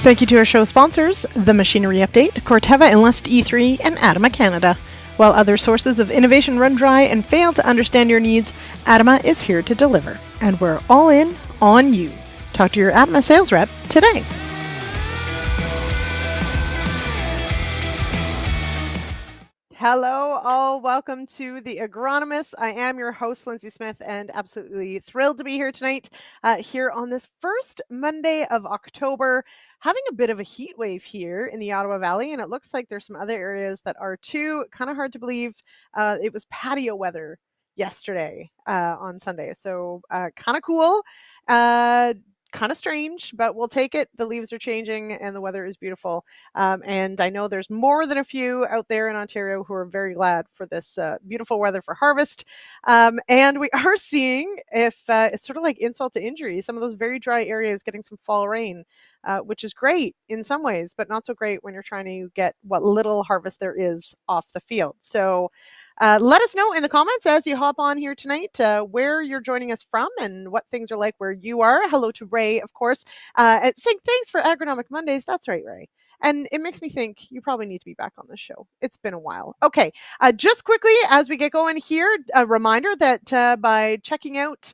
Thank you to our show sponsors, The Machinery Update, Corteva, Enlist E3, and ADAMA Canada. While other sources of innovation run dry and fail to understand your needs, ADAMA is here to deliver. And we're all in on you. Talk to your ADAMA sales rep today. Hello, all. Welcome to the Agronomists. I am your host, Lyndsey Smith, and absolutely thrilled to be here tonight, here on this first Monday of October. Having a bit of a heat wave here in the Ottawa Valley, and it looks like there's some other areas that are too. Kind of hard to believe. It was patio weather yesterday on Sunday, so kind of cool. Kind of strange, but we'll take it. The leaves are changing and the weather is beautiful. And I know there's more than a few out there in Ontario who are very glad for this beautiful weather for harvest. And we are seeing if it's sort of like insult to injury, some of those very dry areas getting some fall rain, which is great in some ways, but not so great when you're trying to get what little harvest there is off the field. So let us know in the comments as you hop on here tonight where you're joining us from and what things are like where you are. Hello to Ray, of course, saying thanks for Agronomic Mondays. That's right, Ray. And it makes me think you probably need to be back on the show. It's been a while. Okay, just quickly as we get going here, a reminder that by checking out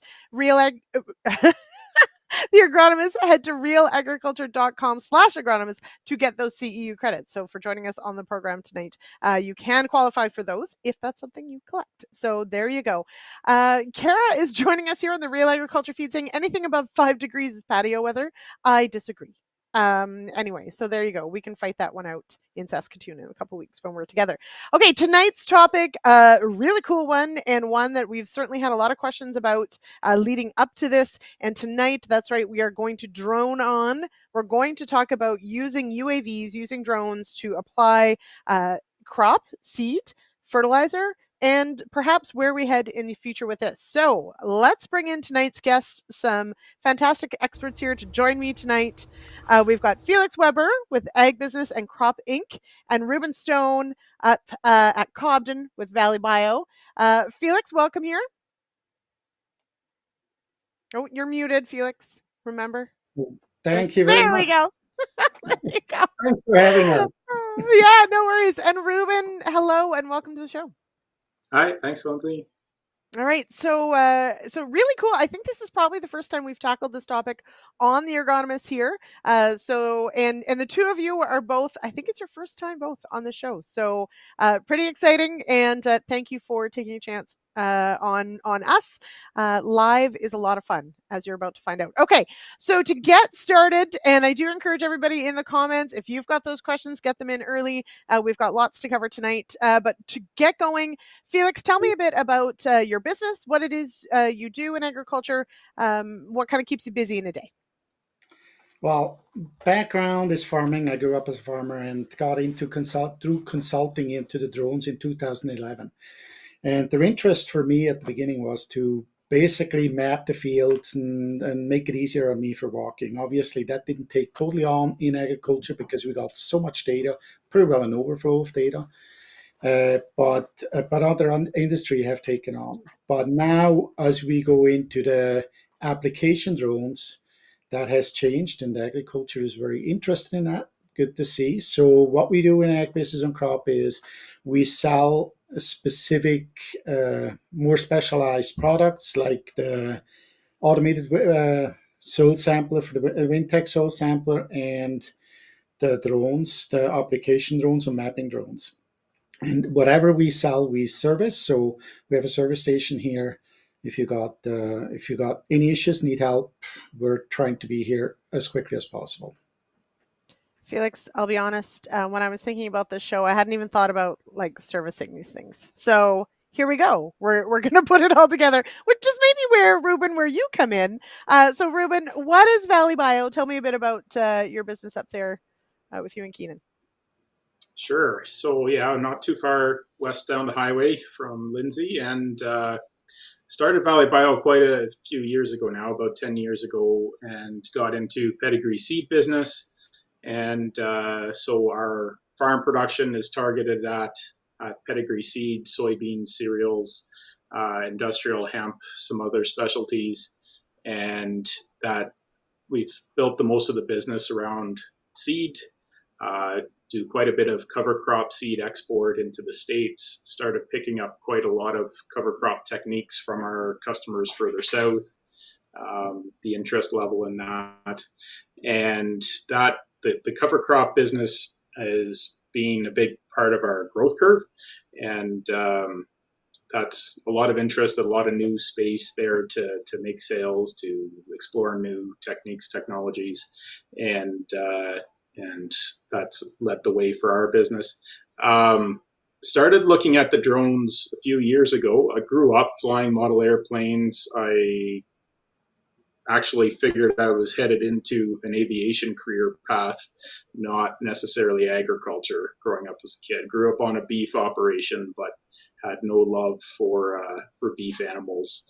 the Agronomists, head to realagriculture.com/agronomists to get those CEU credits. So for joining us on the program tonight, you can qualify for those if that's something you collect. So there you go. Kara is joining us here on the Real Agriculture feed saying anything above 5 degrees is patio weather. I disagree. Anyway, so there you go. We can fight that one out in Saskatoon in a couple weeks when we're together. Okay, tonight's topic, a really cool one, and one that we've certainly had a lot of questions about leading up to this. And tonight, that's right, we are going to drone on. We're going to talk about using UAVs, using drones to apply crop, seed, fertilizer, and perhaps where we head in the future with this. So let's bring in tonight's guests, some fantastic experts here to join me tonight. We've got Felix Weber with Ag Business and Crop Inc. and Reuben Stone at Cobden with Valley Bio. Felix, welcome here. Oh, you're muted, Felix. Remember? Thank you very there much. We go. There you go. Thanks for having us. Yeah, no worries. And Reuben, hello and welcome to the show. Hi, thanks, Lyndsey. All right, so really cool. I think this is probably the first time we've tackled this topic on the Agronomists here. So the two of you are both. I think it's your first time both on the show. So pretty exciting, and thank you for taking a chance on us. Live is a lot of fun, as you're about to find out. Okay, so to get started, and I do encourage everybody in the comments, if you've got those questions, get them in early. We've got lots to cover tonight. But to get going, Felix, tell me a bit about your business, what it is you do in agriculture, what kind of keeps you busy in a day. Well, background is farming. I grew up as a farmer and got into through consulting into the drones in 2011. And their interest for me at the beginning was to basically map the fields and make it easier on me for walking. Obviously, that didn't take totally on in agriculture because we got so much data, pretty well an overflow of data. But other industry have taken on. But now, as we go into the application drones, that has changed, and agriculture is very interested in that. Good to see. So what we do in Ag Business and Crop is we sell specific, more specialized products like the automated soil sampler for the WinTech soil sampler and the drones, the application drones or mapping drones. And whatever we sell, we service. So we have a service station here. If you got any issues, need help, we're trying to be here as quickly as possible. Felix, I'll be honest, when I was thinking about this show, I hadn't even thought about like servicing these things. So here we go. We're going to put it all together, which is maybe where you come in. So Reuben, what is Valley Bio? Tell me a bit about your business up there with you and Keenan. Sure. So yeah, not too far west down the highway from Lyndsey, and started Valley Bio quite a few years ago now, about 10 years ago, and got into pedigree seed business. And so our farm production is targeted at pedigree seed, soybean, cereals, industrial hemp, some other specialties, and that we've built the most of the business around seed, do quite a bit of cover crop seed export into the States, started picking up quite a lot of cover crop techniques from our customers further south, the interest level in that. And that the cover crop business is being a big part of our growth curve. And that's a lot of interest, a lot of new space there to make sales, to explore new techniques, technologies, and that's led the way for our business. Started looking at the drones a few years ago. I grew up flying model airplanes. I actually figured I was headed into an aviation career path, not necessarily agriculture growing up as a kid. Grew up on a beef operation, but had no love for beef animals.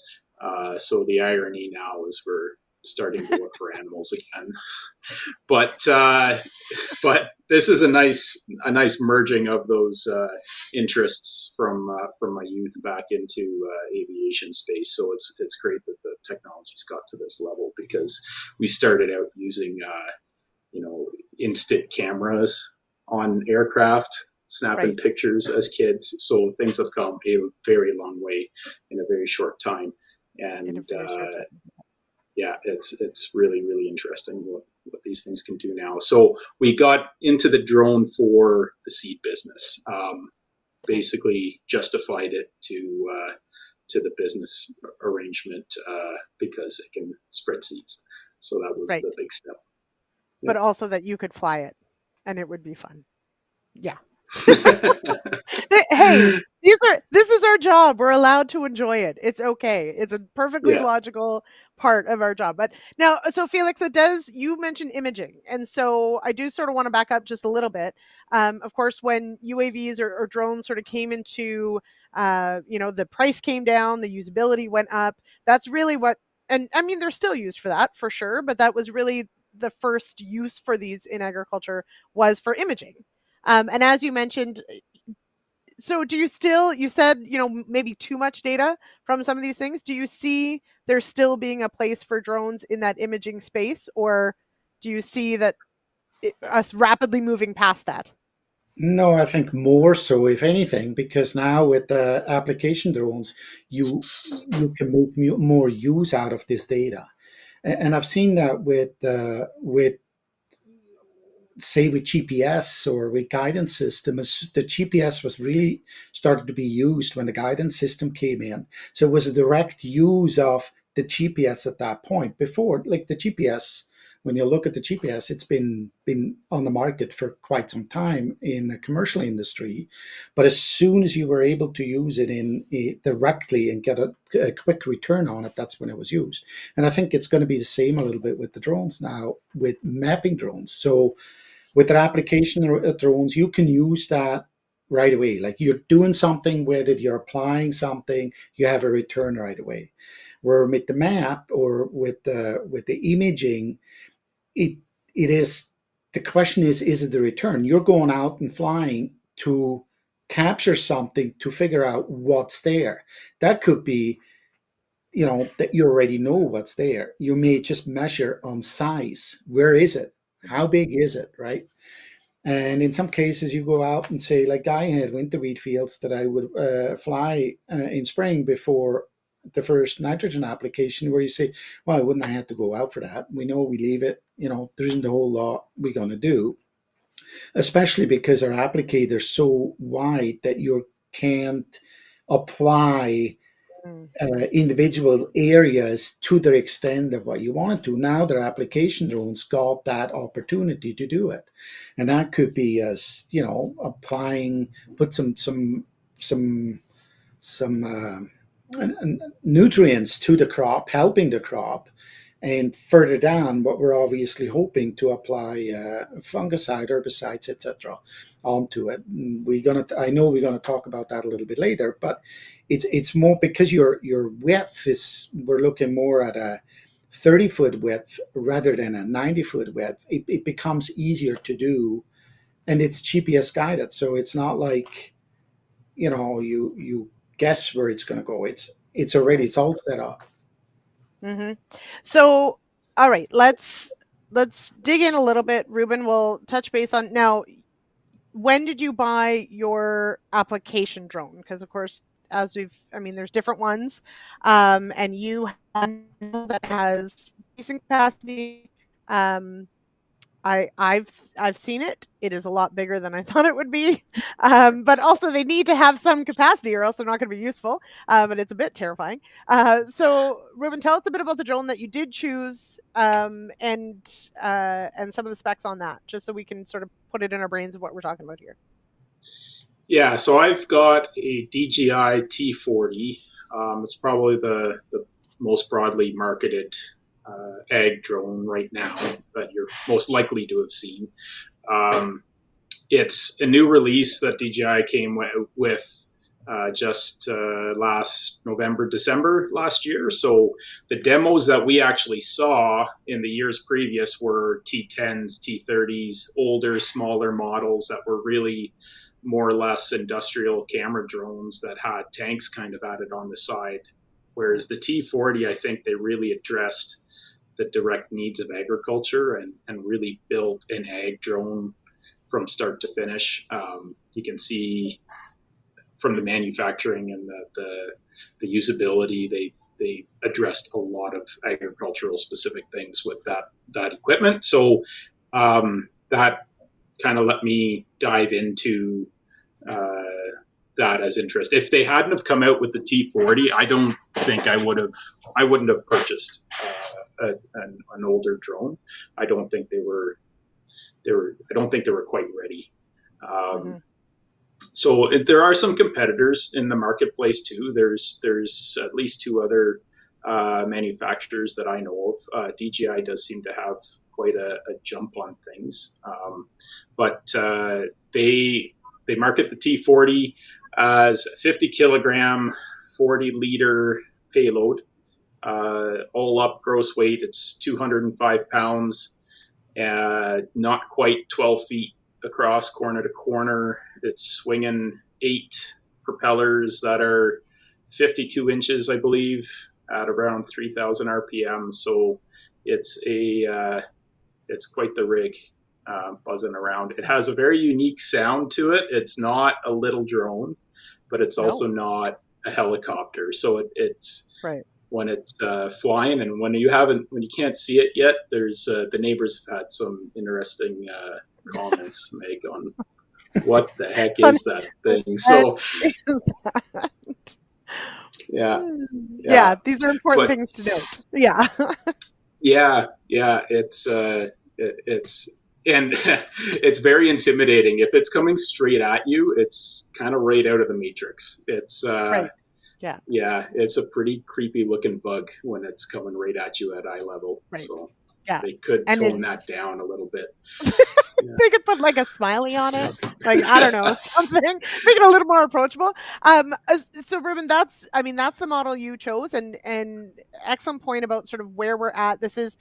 So the irony now is we're starting to look for animals again. But this is a nice merging of those interests from my youth back into aviation space. So it's great that the technology's got to this level, because we started out using instant cameras on aircraft, snapping pictures as kids. So things have come a very long way in a very short time. And yeah, it's really, really interesting what these things can do now. So we got into the drone for the seed business. Basically justified it to the business arrangement because it can spread seeds. So that was the big step. But also that you could fly it and it would be fun. Yeah. Hey, this is our job. We're allowed to enjoy it. It's okay. It's a perfectly logical part of our job. But now, so Felix, you mentioned imaging. And so I do sort of want to back up just a little bit. Of course, when UAVs or drones sort of came into, the price came down, the usability went up. That's really what, and I mean, they're still used for that for sure, but that was really the first use for these in agriculture was for imaging. And as you mentioned, so do you still, you said, maybe too much data from some of these things. Do you see there still being a place for drones in that imaging space, or do you see that us rapidly moving past that? No, I think more so, if anything, because now with the application drones, you can make more use out of this data, and I've seen that with say with GPS or with guidance systems. The GPS was really started to be used when the guidance system came in. So it was a direct use of the GPS at that point. Before, like the GPS, when you look at the GPS, it's been on the market for quite some time in the commercial industry. But as soon as you were able to use it directly and get a quick return on it, that's when it was used. And I think it's going to be the same a little bit with the drones now, with mapping drones. So with the application drones, you can use that right away. Like you're doing something with it, you're applying something, you have a return right away. Where with the map or with the imaging, it is, the question is it the return? You're going out and flying to capture something to figure out what's there. That could be, that you already know what's there. You may just measure on size. Where is it? How big is it, right? And in some cases, you go out and say, like I had winter wheat fields that I would fly in spring before the first nitrogen application, where you say, well, wouldn't I have to go out for that? We know we leave it, there isn't a whole lot we're going to do, especially because our applicator is so wide that you can't apply individual areas to the extent of what you wanted to. Now their application drones got that opportunity to do it, and that could be as applying, put some nutrients to the crop, helping the crop, and further down, what we're obviously hoping to apply fungicide, herbicides, etc., onto it. I know we're gonna talk about that a little bit later, but it's more because your width is, we're looking more at a 30-foot width rather than a 90-foot width. It becomes easier to do, and it's GPS guided, so it's not like you guess where it's going to go. It's all set up. Mm-hmm. So, all right, let's let's dig in a little bit. Reuben, will touch base on now. When did you buy your application drone? Because of course, there's different ones, and you have one that has decent capacity. Um, I've seen it. It is a lot bigger than I thought it would be, but also they need to have some capacity, or else they're not going to be useful. And it's a bit terrifying. So, Reuben, tell us a bit about the drone that you did choose, and some of the specs on that, just so we can sort of put it in our brains of what we're talking about here. Yeah, so I've got a DJI T40. It's probably the most broadly marketed ag drone right now that you're most likely to have seen. It's a new release that DJI came with just last November, December last year. So the demos that we actually saw in the years previous were T10s, T30s, older, smaller models that were really more or less industrial camera drones that had tanks kind of added on the side. Whereas the T40, I think they really addressed the direct needs of agriculture and really built an ag drone from start to finish. You can see from the manufacturing and the usability, they addressed a lot of agricultural specific things with that equipment. So that kind of let me dive into that as interest. If they hadn't have come out with the T40, I don't think I wouldn't have purchased an older drone. I don't think they were quite ready. So there are some competitors in the marketplace too. There's at least two other manufacturers that I know of. DJI does seem to have quite a jump on things, but they market the T40 as a 50 kilogram, 40 liter payload. All up gross weight, it's 205 pounds, not quite 12 feet across corner to corner. It's swinging 8 propellers that are 52 inches, I believe, at around 3,000 RPM. So it's quite the rig. Buzzing around. It has a very unique sound to it. It's not a little drone, but it's also not a helicopter. So it's right when it's flying, and when you can't see it yet, there's the neighbors have had some interesting comments to make on what the heck is that thing. So yeah, these are important things to note. yeah, it's and it's very intimidating. If it's coming straight at you, it's kind of right out of the Matrix. It's right. Yeah, it's a pretty creepy looking bug when it's coming right at you at eye level. Right. So yeah, they could tone that down a little bit. They could put like a smiley on it, like I don't know, something, make it a little more approachable. So Reuben, that's the model you chose, and excellent point about sort of where we're at. This is,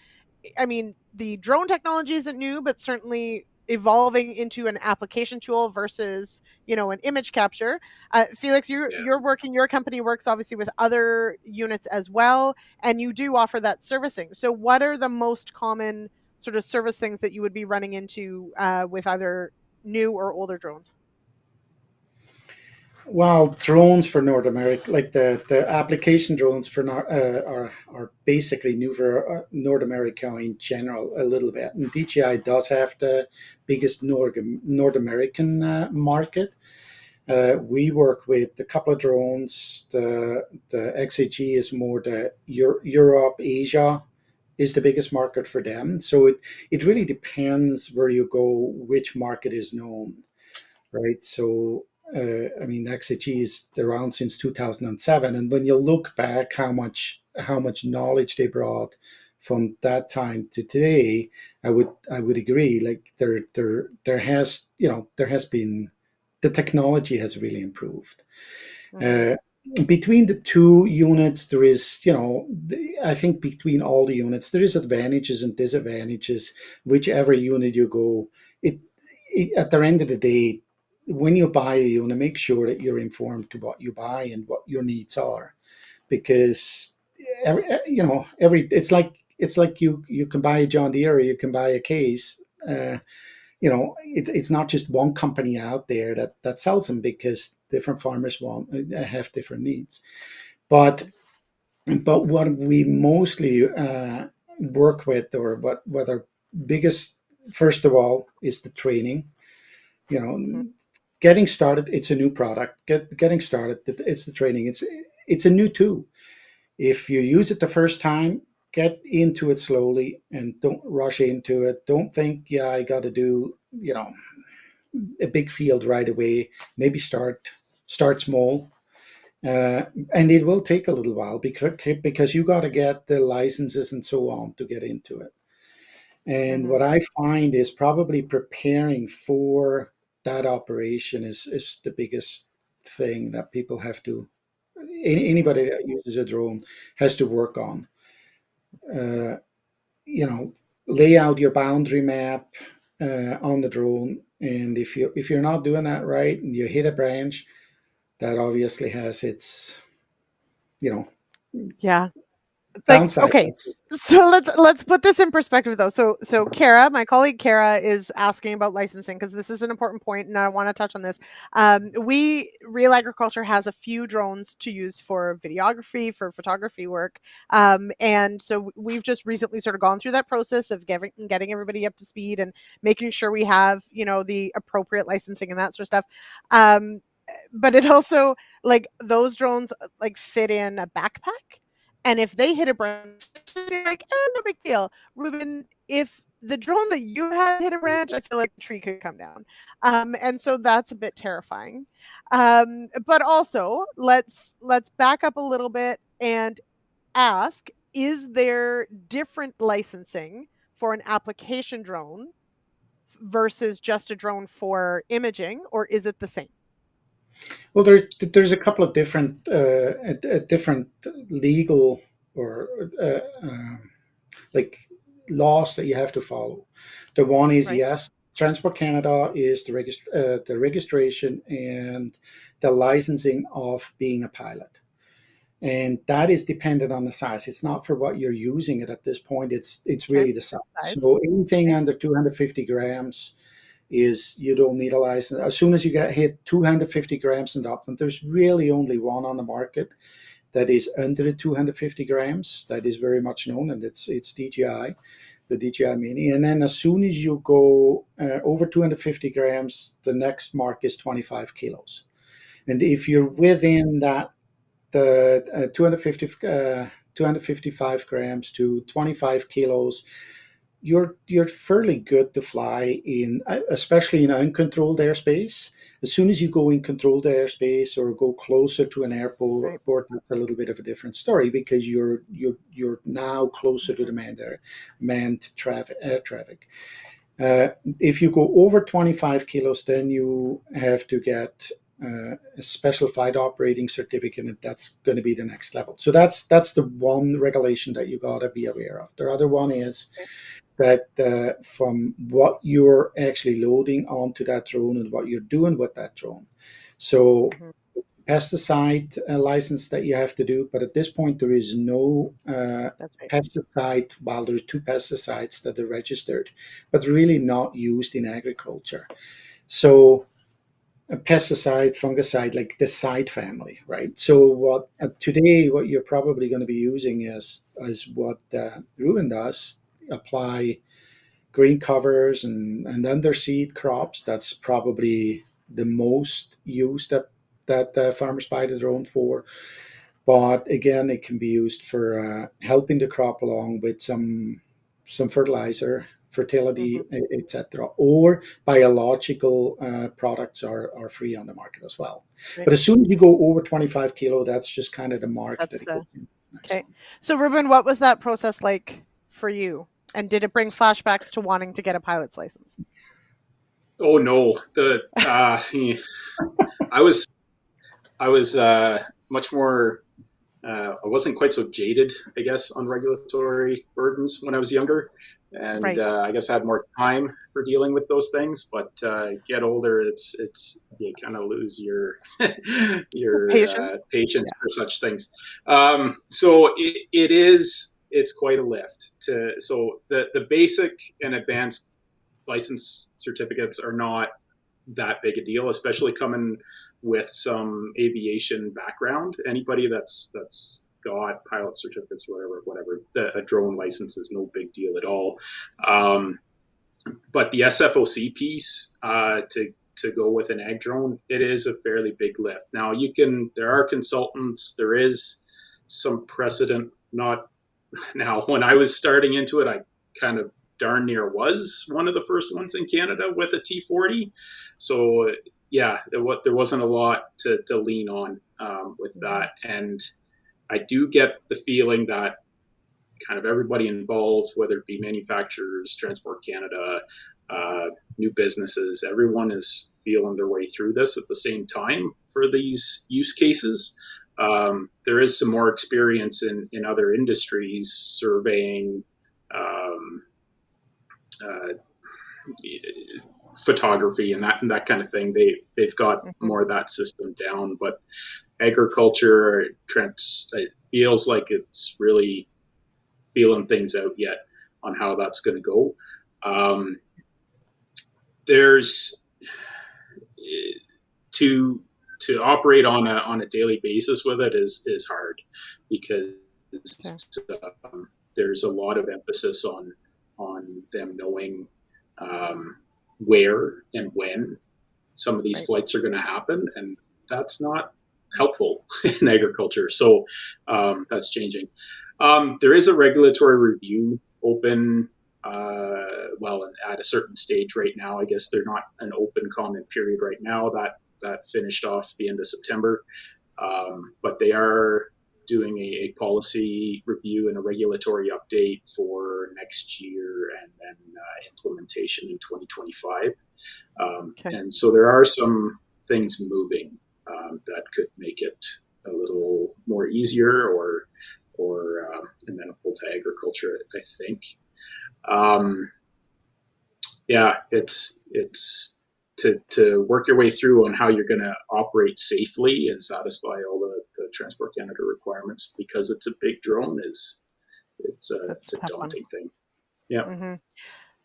the drone technology isn't new, but certainly evolving into an application tool versus an image capture. Felix, your company works obviously with other units as well, and you do offer that servicing. So what are the most common sort of service things that you would be running into with either new or older drones? Well, drones for North America, like the application drones for are basically new for North America in general a little bit. And DJI does have the biggest North American market. We work with a couple of drones. The XAG is more the Europe, Asia is the biggest market for them. So it really depends where you go, which market is known, right? So XAG is around since 2007, and when you look back, how much knowledge they brought from that time to today, I would agree. Like there has been, the technology has really improved. Between the two units, there is, I think between all the units, there is advantages and disadvantages. Whichever unit you go, it at the end of the day, when you buy a unit, make sure that you're informed to what you buy and what your needs are, because it's like it's like you can buy a John Deere or you can buy a Case. It's not just one company out there that sells them, because different farmers have different needs. But what we mostly work with, or what our biggest, first of all, is the training. You Mhm. know, getting started, it's a new product. Getting started, it's the training. It's a new tool. If you use it the first time, get into it slowly and don't rush into it. Don't think, yeah, I got to do, a big field right away. Maybe start small. And it will take a little while, because you got to get the licenses and so on to get into it. And Mhm. what I find is probably preparing for that operation is the biggest thing that people have to, anybody that uses a drone has to work on. Uh, you know, lay out your boundary map on the drone, and if you're not doing that right and you hit a branch, that obviously has its, you know, Yeah. Like, downside. okay, so let's put this in perspective though. So Kara, my colleague Kara, is asking about licensing, because this is an important point and I want to touch on this. We Real Agriculture has a few drones to use for videography, for photography work, and so we've just recently sort of gone through that process of getting everybody up to speed and making sure we have, the appropriate licensing and that sort of stuff. But it also, like, those drones like fit in a backpack, and if they hit a branch, you're like, no big deal. Reuben, if the drone that you had hit a branch, I feel like the tree could come down. And so that's a bit terrifying. But also, let's back up a little bit and ask, is there different licensing for an application drone versus just a drone for imaging, or is it the same? Well, there's a couple of different legal, or like, laws that you have to follow. The one is, Right. yes, Transport Canada is the registration and the licensing of being a pilot, and that is dependent on the size. It's not for what you're using it at this point. It's Okay. really the size. Size. So anything Okay. under 250 grams is, you don't need a license. As soon as you get hit 250 grams and up, and there's really only one on the market that is under the 250 grams that is very much known, and it's DJI, the DJI Mini. And then as soon as you go over 250 grams, the next mark is 25 kilos. And if you're within that, the 255 grams to 25 kilos, you're fairly good to fly in, especially in uncontrolled airspace. As soon as you go in controlled airspace or go closer to an Right. airport, that's a little bit of a different story, because you're now closer to the Mhm. manned traffic, air traffic. Uh, if you go over 25 kilos, then you have to get a special flight operating certificate, and that's going to be the next level. So that's the one regulation that you got to be aware of. The other one is Okay. that from what you're actually loading onto that drone and what you're doing with that drone. So Mhm. pesticide license that you have to do, but at this point there is no That's right. pesticide. Well, there are two pesticides that are registered, but really not used in agriculture. So a pesticide, fungicide, like the side family, right? So what today, what you're probably going to be using is what Reuben does: apply green covers and underseed crops. That's probably the most used that farmers buy the drone for. But again, it can be used for helping the crop along with some fertilizer, Mhm. fertility, etc. Or biological products are free on the market as well. Right. But as soon as you go over 25 kilo, that's just kind of the mark That's that it goes the into the next Okay. one. So, Ruben, what was that process like for you? And did it bring flashbacks to wanting to get a pilot's license? Oh no, the I was I was much more. I wasn't quite so jaded, I guess, on regulatory burdens when I was younger, and Right. I guess I had more time for dealing with those things. But get older, it's you kind of lose your your Patience? patience Yeah. for such things. So it is. it's quite a lift to. So the basic and advanced license certificates are not that big a deal, especially coming with some aviation background. Anybody that's got pilot certificates, whatever, a drone license is no big deal at all. But the SFOC piece, to go with an ag drone, it is a fairly big lift. Now there are consultants, there is some precedent. Not now, when I was starting into it, I kind of darn near was one of the first ones in Canada with a T40. So yeah, there wasn't a lot to lean on with that. And I do get the feeling that kind of everybody involved, whether it be manufacturers, Transport Canada, new businesses, everyone is feeling their way through this at the same time for these use cases. There is some more experience in other industries, surveying, photography, and that kind of thing. They've got more of that system down, but agriculture, it feels like it's really feeling things out yet on how that's going to go. There's to operate on a daily basis with it is hard, because there's a lot of emphasis on them knowing where and when some of these flights are going to happen, and that's not helpful in agriculture. So that's changing. There is a regulatory review open, at a certain stage right now. I guess they're not an open comment period right now. That finished off the end of September, but they are doing a policy review and a regulatory update for next year, and then implementation in 2025. And so there are some things moving that could make it a little more easier or amenable to agriculture, I think. It's to work your way through on how you're going to operate safely and satisfy all the Transport Canada requirements, because it's a big drone. It's a daunting thing. Yeah. Mm-hmm.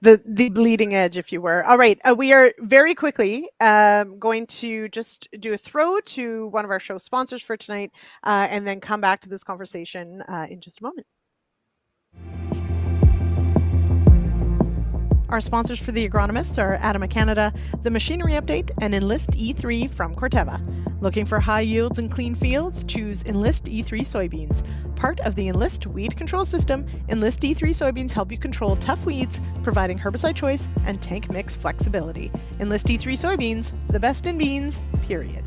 The bleeding edge, if you were. All right. We are very quickly going to just do a throw to one of our show sponsors for tonight, and then come back to this conversation in just a moment. Our sponsors for the Agronomists are ADAMA Canada, the Machinery Update, and Enlist E3 from Corteva. Looking for high yields and clean fields? Choose Enlist E3 soybeans. Part of the Enlist weed control system, Enlist E3 soybeans help you control tough weeds, providing herbicide choice and tank mix flexibility. Enlist E3 soybeans, the best in beans, period.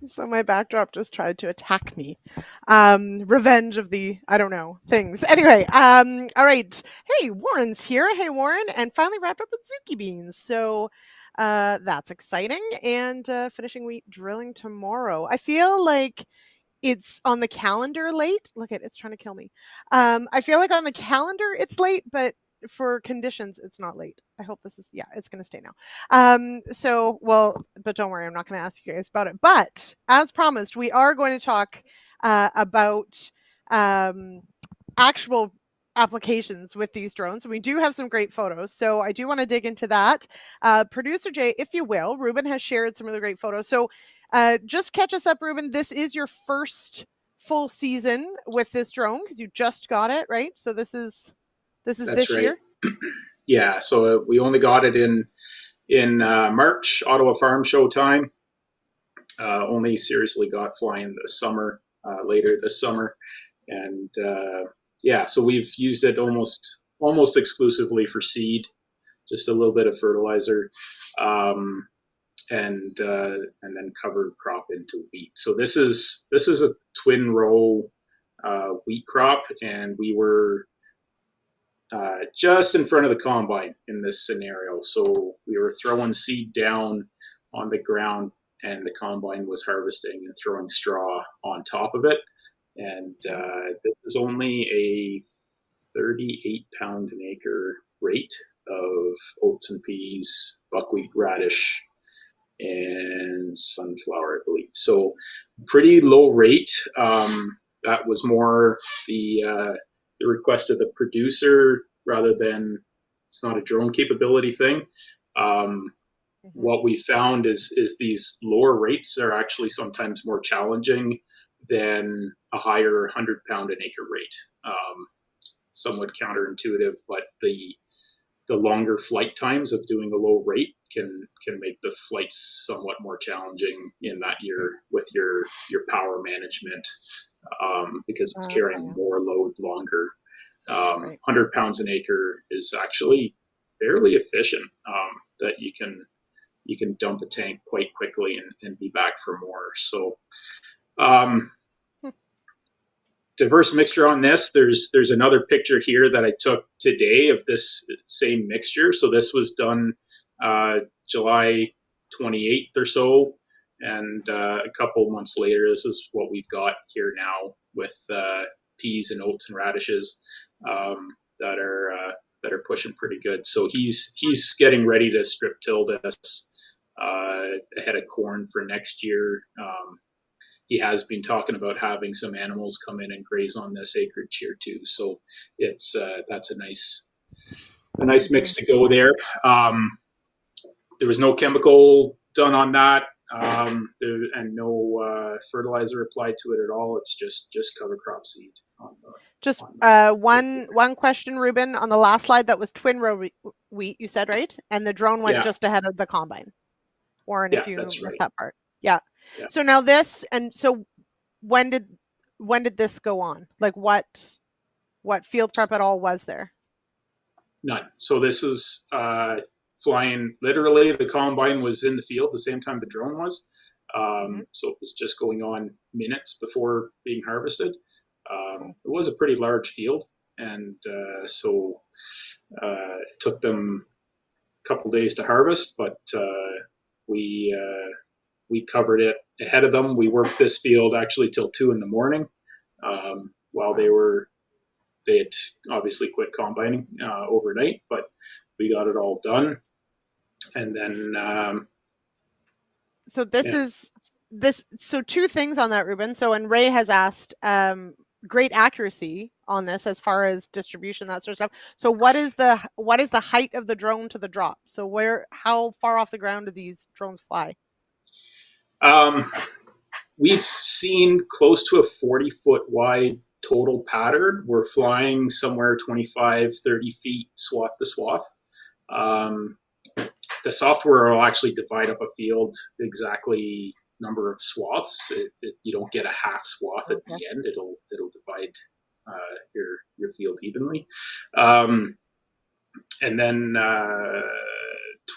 So my backdrop just tried to attack me. Revenge of the, I don't know, things. Anyway, all right. Hey, Warren's here. Hey, Warren. And finally wrapped up with Zuki beans. So that's exciting. And finishing wheat drilling tomorrow. I feel like it's on the calendar late. Look it's trying to kill me. I feel like on the calendar it's late, but for conditions it's not late. I hope this is, it's going to stay now. But don't worry, I'm not going to ask you guys about it. But as promised, we are going to talk about actual applications with these drones. We do have some great photos, so I do want to dig into that. Producer Jay, if you will, Reuben has shared some really great photos. So just catch us up, Reuben. This is your first full season with this drone because you just got it, right? So this is That's this right. year. Yeah, so we only got it in March, Ottawa Farm Show time. Only seriously got flying this summer, later this summer, and so we've used it almost exclusively for seed, just a little bit of fertilizer, and then cover crop into wheat. So this is a twin row wheat crop, and we were just in front of the combine in this scenario. So we were throwing seed down on the ground, and the combine was harvesting and throwing straw on top of it. And this is only a 38 pound an acre rate of oats and peas, buckwheat, radish, and sunflower, I believe. So pretty low rate. That was more the request of the producer rather than, it's not a drone capability thing. What we found is these lower rates are actually sometimes more challenging than a higher 100-pound an acre rate. Somewhat counterintuitive, but the longer flight times of doing a low rate can make the flights somewhat more challenging in that year with your power management, because it's carrying more load longer. 100 pounds an acre is actually fairly efficient, that you can dump a tank quite quickly and be back for more. So diverse mixture on this. There's another picture here that I took today of this same mixture. So this was done July 28th or so, and a couple months later, this is what we've got here now with peas and oats and radishes that are pushing pretty good. So he's getting ready to strip till this ahead of corn for next year. He has been talking about having some animals come in and graze on this acreage here too. So it's that's a nice mix to go there. There was no chemical done on that, and no fertilizer applied to it at all. It's just cover crop seed. Just one question, Reuben. On the last slide, that was twin row wheat, you said, right? And the drone went just ahead of the combine. Warren, if you missed that part. Yeah. So now this, and so when did this go on? Like what field prep at all was there? None. So this is flying, literally the combine was in the field the same time the drone was. So it was just going on minutes before being harvested. It was a pretty large field, and so it took them a couple days to harvest, but we covered it ahead of them. We worked this field actually till 2 a.m. While they had obviously quit combining overnight, but we got it all done. And then so so two things on that, Reuben. So, and Ray has asked great accuracy on this as far as distribution, that sort of stuff. So what is the height of the drone to the drop? So how far off the ground do these drones fly? We've seen close to a 40-foot wide total pattern. We're flying somewhere 25, 30 feet swath to swath. The software will actually divide up a field exactly number of swaths. You don't get a half swath at the end. It'll divide your field evenly. And then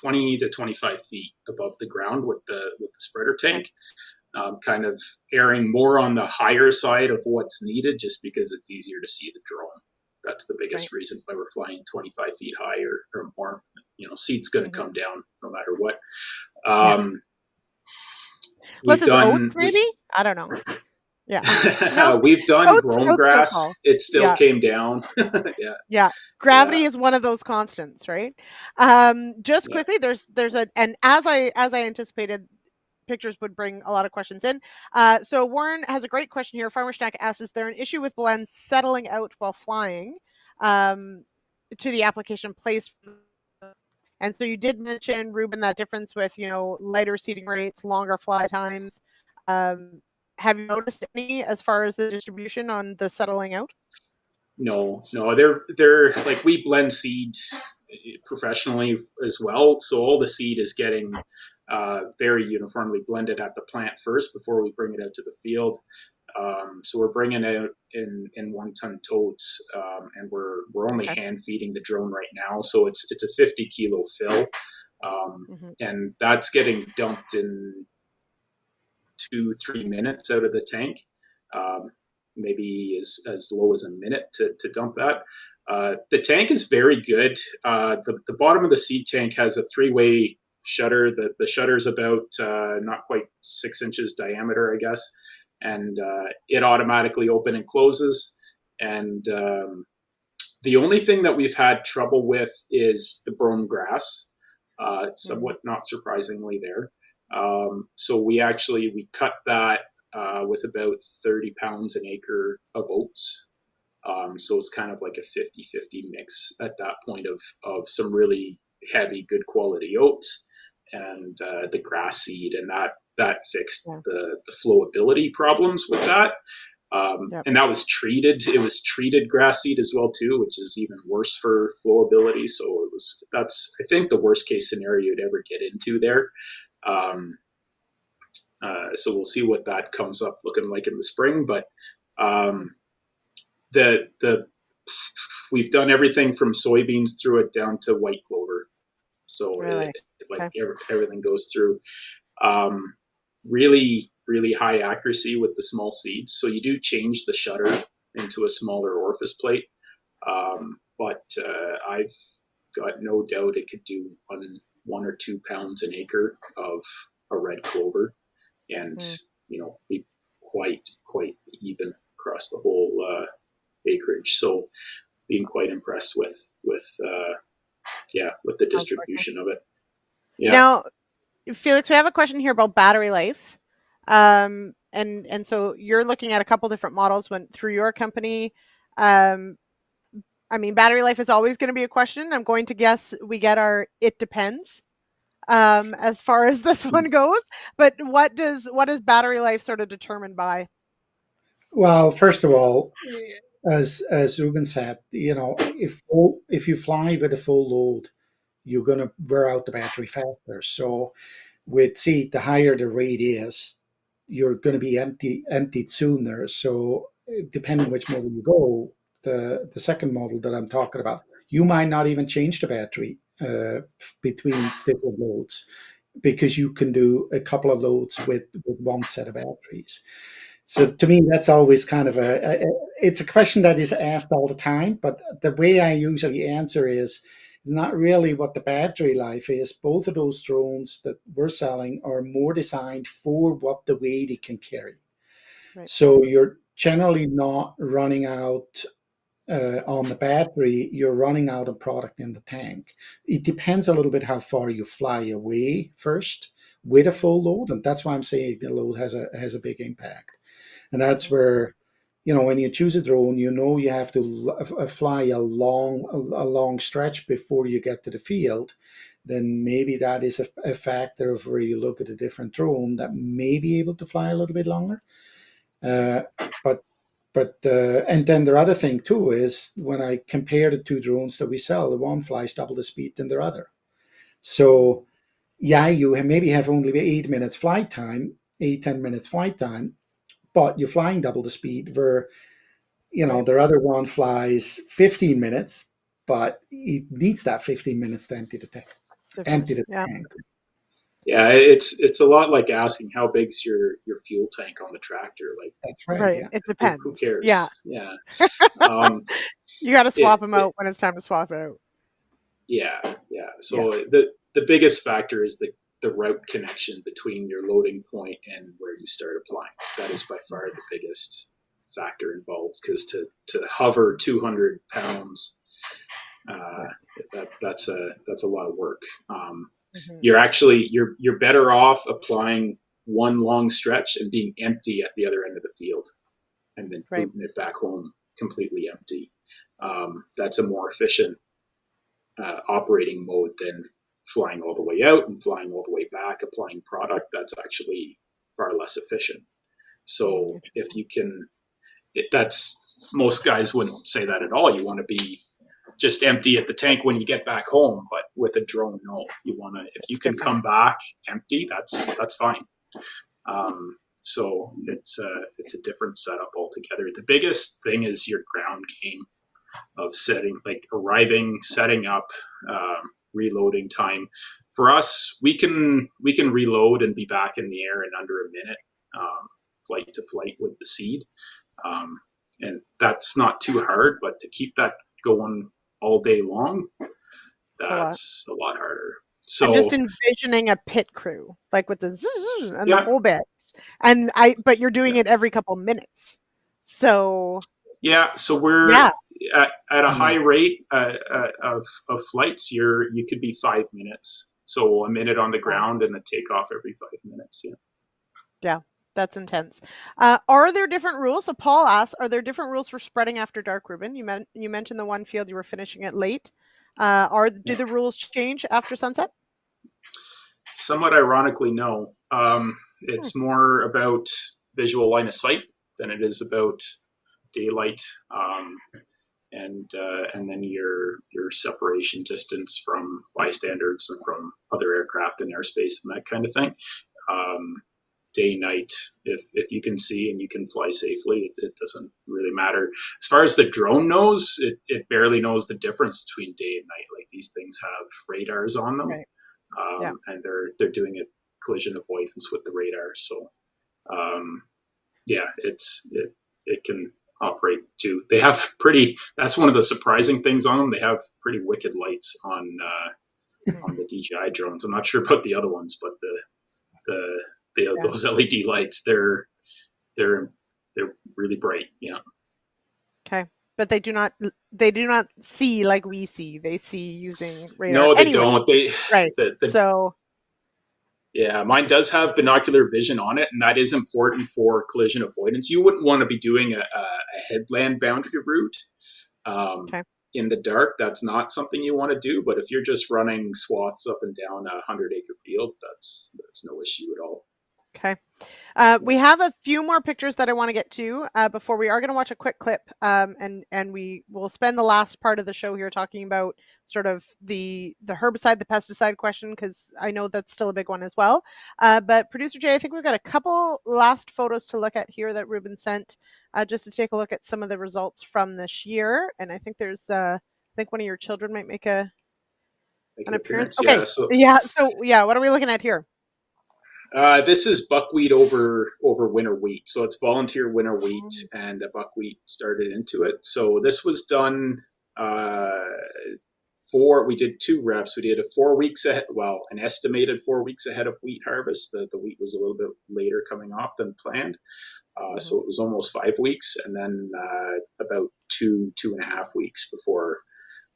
20 to 25 feet above the ground with the spreader tank, kind of erring more on the higher side of what's needed, just because it's easier to see the drone. That's the biggest reason why we're flying 25 feet high or more. Seed's going to come down no matter what. Plus it's oats, maybe? I don't know. Yeah. We've done brome grass. It still came down. Gravity is one of those constants, right? Just quickly, there's and as I anticipated, pictures would bring a lot of questions in. So Warren has a great question here. Farmer Snack asks, is there an issue with blends settling out while flying to the application place? And so you did mention, Reuben, that difference with, lighter seeding rates, longer fly times. Have you noticed any as far as the distribution on the settling out? No, they're like, we blend seeds professionally as well. So all the seed is getting very uniformly blended at the plant first before we bring it out to the field. So we're bringing out in 1-ton totes, and we're only hand feeding the drone right now. So it's a 50 kilo fill, and that's getting dumped in 2-3 minutes out of the tank, maybe as low as a minute to dump that. The tank is very good. The bottom of the seed tank has a 3-way shutter. The shutter's about not quite 6 inches diameter, I guess, and it automatically open and closes. And the only thing that we've had trouble with is the brome grass, somewhat not surprisingly there. So we cut that with about 30 pounds an acre of oats. So it's kind of like a 50-50 mix at that point of some really heavy, good quality oats and the grass seed, and that fixed the flowability problems with that. And that was treated. It was treated grass seed as well too, which is even worse for flowability. So that's I think the worst case scenario you'd ever get into there. So we'll see what that comes up looking like in the spring. But we've done everything from soybeans through it down to white clover. So Really? Everything goes through. Really, really high accuracy with the small seeds. So you do change the shutter into a smaller orifice plate. But I've got no doubt it could do 1 or 2 pounds an acre of a red clover, and be quite even across the whole acreage. So being quite impressed with the distribution of it. Yeah. Now, Felix, we have a question here about battery life. And so you're looking at a couple different models went through your company. I mean, battery life is always going to be a question. I'm going to guess we get our it depends as far as this one goes. But what does battery life sort of determined by? Well, first of all, as Reuben said, if you fly with a full load, you're going to wear out the battery faster. So with seed, the higher the rate is, you're going to be emptied sooner. So depending which model you go, the second model that I'm talking about, you might not even change the battery between different loads, because you can do a couple of loads with one set of batteries. So to me, that's always kind of it's a question that is asked all the time, but the way I usually answer is, it's not really what the battery life is. Both of those drones that we're selling are more designed for what the weight it can carry. Right. So you're generally not running out on the battery, you're running out of product in the tank. It depends a little bit how far you fly away first with a full load, and that's why I'm saying the load has a big impact. And that's where, when you choose a drone, you have to fly a long stretch before you get to the field. Then maybe that is a factor of where you look at a different drone that may be able to fly a little bit longer. And then the other thing too is, when I compare the two drones that we sell, the one flies double the speed than the other. So yeah, you maybe have only 8 minutes flight time, 10 minutes flight time, but you're flying double the speed, where, the other one flies 15 minutes, but it needs that 15 minutes to empty the tank. Yeah, it's a lot like asking how big's your fuel tank on the tractor. Like, that's right. Right. Yeah. It depends. Who cares? Yeah. Yeah. You got to swap them out when it's time to swap it out. Yeah. So the biggest factor is the route connection between your loading point and where you start applying. That is by far the biggest factor involved, because to hover 200 pounds, that's a lot of work. You're better off applying one long stretch and being empty at the other end of the field, and then booting it back home completely empty. That's a more efficient operating mode than flying all the way out and flying all the way back, applying product. That's actually far less efficient. So if you can, most guys wouldn't say that at all. You want to be just empty at the tank when you get back home, but with a drone, no. You want to, if you can come back empty, that's fine. So it's a different setup altogether. The biggest thing is your ground game of arriving, setting up, reloading time. For us, we can reload and be back in the air in under a minute, flight to flight with the seed, and that's not too hard. But to keep that going all day long, that's a lot harder. So I'm just envisioning a pit crew, like with the zzz and the whole bit, but you're doing it every couple minutes. So so we're at a high rate of flights. You could be 5 minutes. So a minute on the ground and a takeoff every 5 minutes. Yeah. Yeah, that's intense. Are there different rules? So Paul asks, are there different rules for spreading after dark, Reuben? You mentioned the one field you were finishing it late. Do the rules change after sunset? Somewhat ironically, no. Hmm. It's more about visual line of sight than it is about daylight, and then your separation distance from bystanders and from other aircraft in airspace and that kind of thing. Day night, if you can see and you can fly safely, it doesn't really matter. As far as the drone knows, it barely knows the difference between day and night. Like, these things have radars on them, Right. Yeah. and they're doing a collision avoidance with the radar. So yeah, it can operate too. They have that's one of the surprising things on them. They have pretty wicked lights on the DJI drones. I'm not sure about the other ones, but those LED lights, they're really bright. Yeah. Okay. But they do not see like we see. They see using radar. No, they Anyway, don't. right. So yeah, mine does have binocular vision on it, and that is important for collision avoidance. You wouldn't want to be doing a headland boundary route okay. in the dark. That's not something you want to do. But if you're just running swaths up and down a 100-acre field, that's no issue at all. Okay. We have a few more pictures that I want to get to before we are going to watch a quick clip, and we will spend the last part of the show here talking about sort of the herbicide, the pesticide question, because I know that's still a big one as well. But Producer Jay, I think we've got a couple last photos to look at here that Reuben sent, just to take a look at some of the results from this year. And I think there's, I think one of your children might make an appearance. Okay. Yeah. So what are we looking at here? This is buckwheat over winter wheat. So it's volunteer winter wheat, and a buckwheat started into it. So this was done we did 2 reps. We did a 4 weeks ahead, an estimated 4 weeks ahead of wheat harvest. The wheat was a little bit later coming off than planned. So it was almost 5 weeks, and then about 2.5 weeks before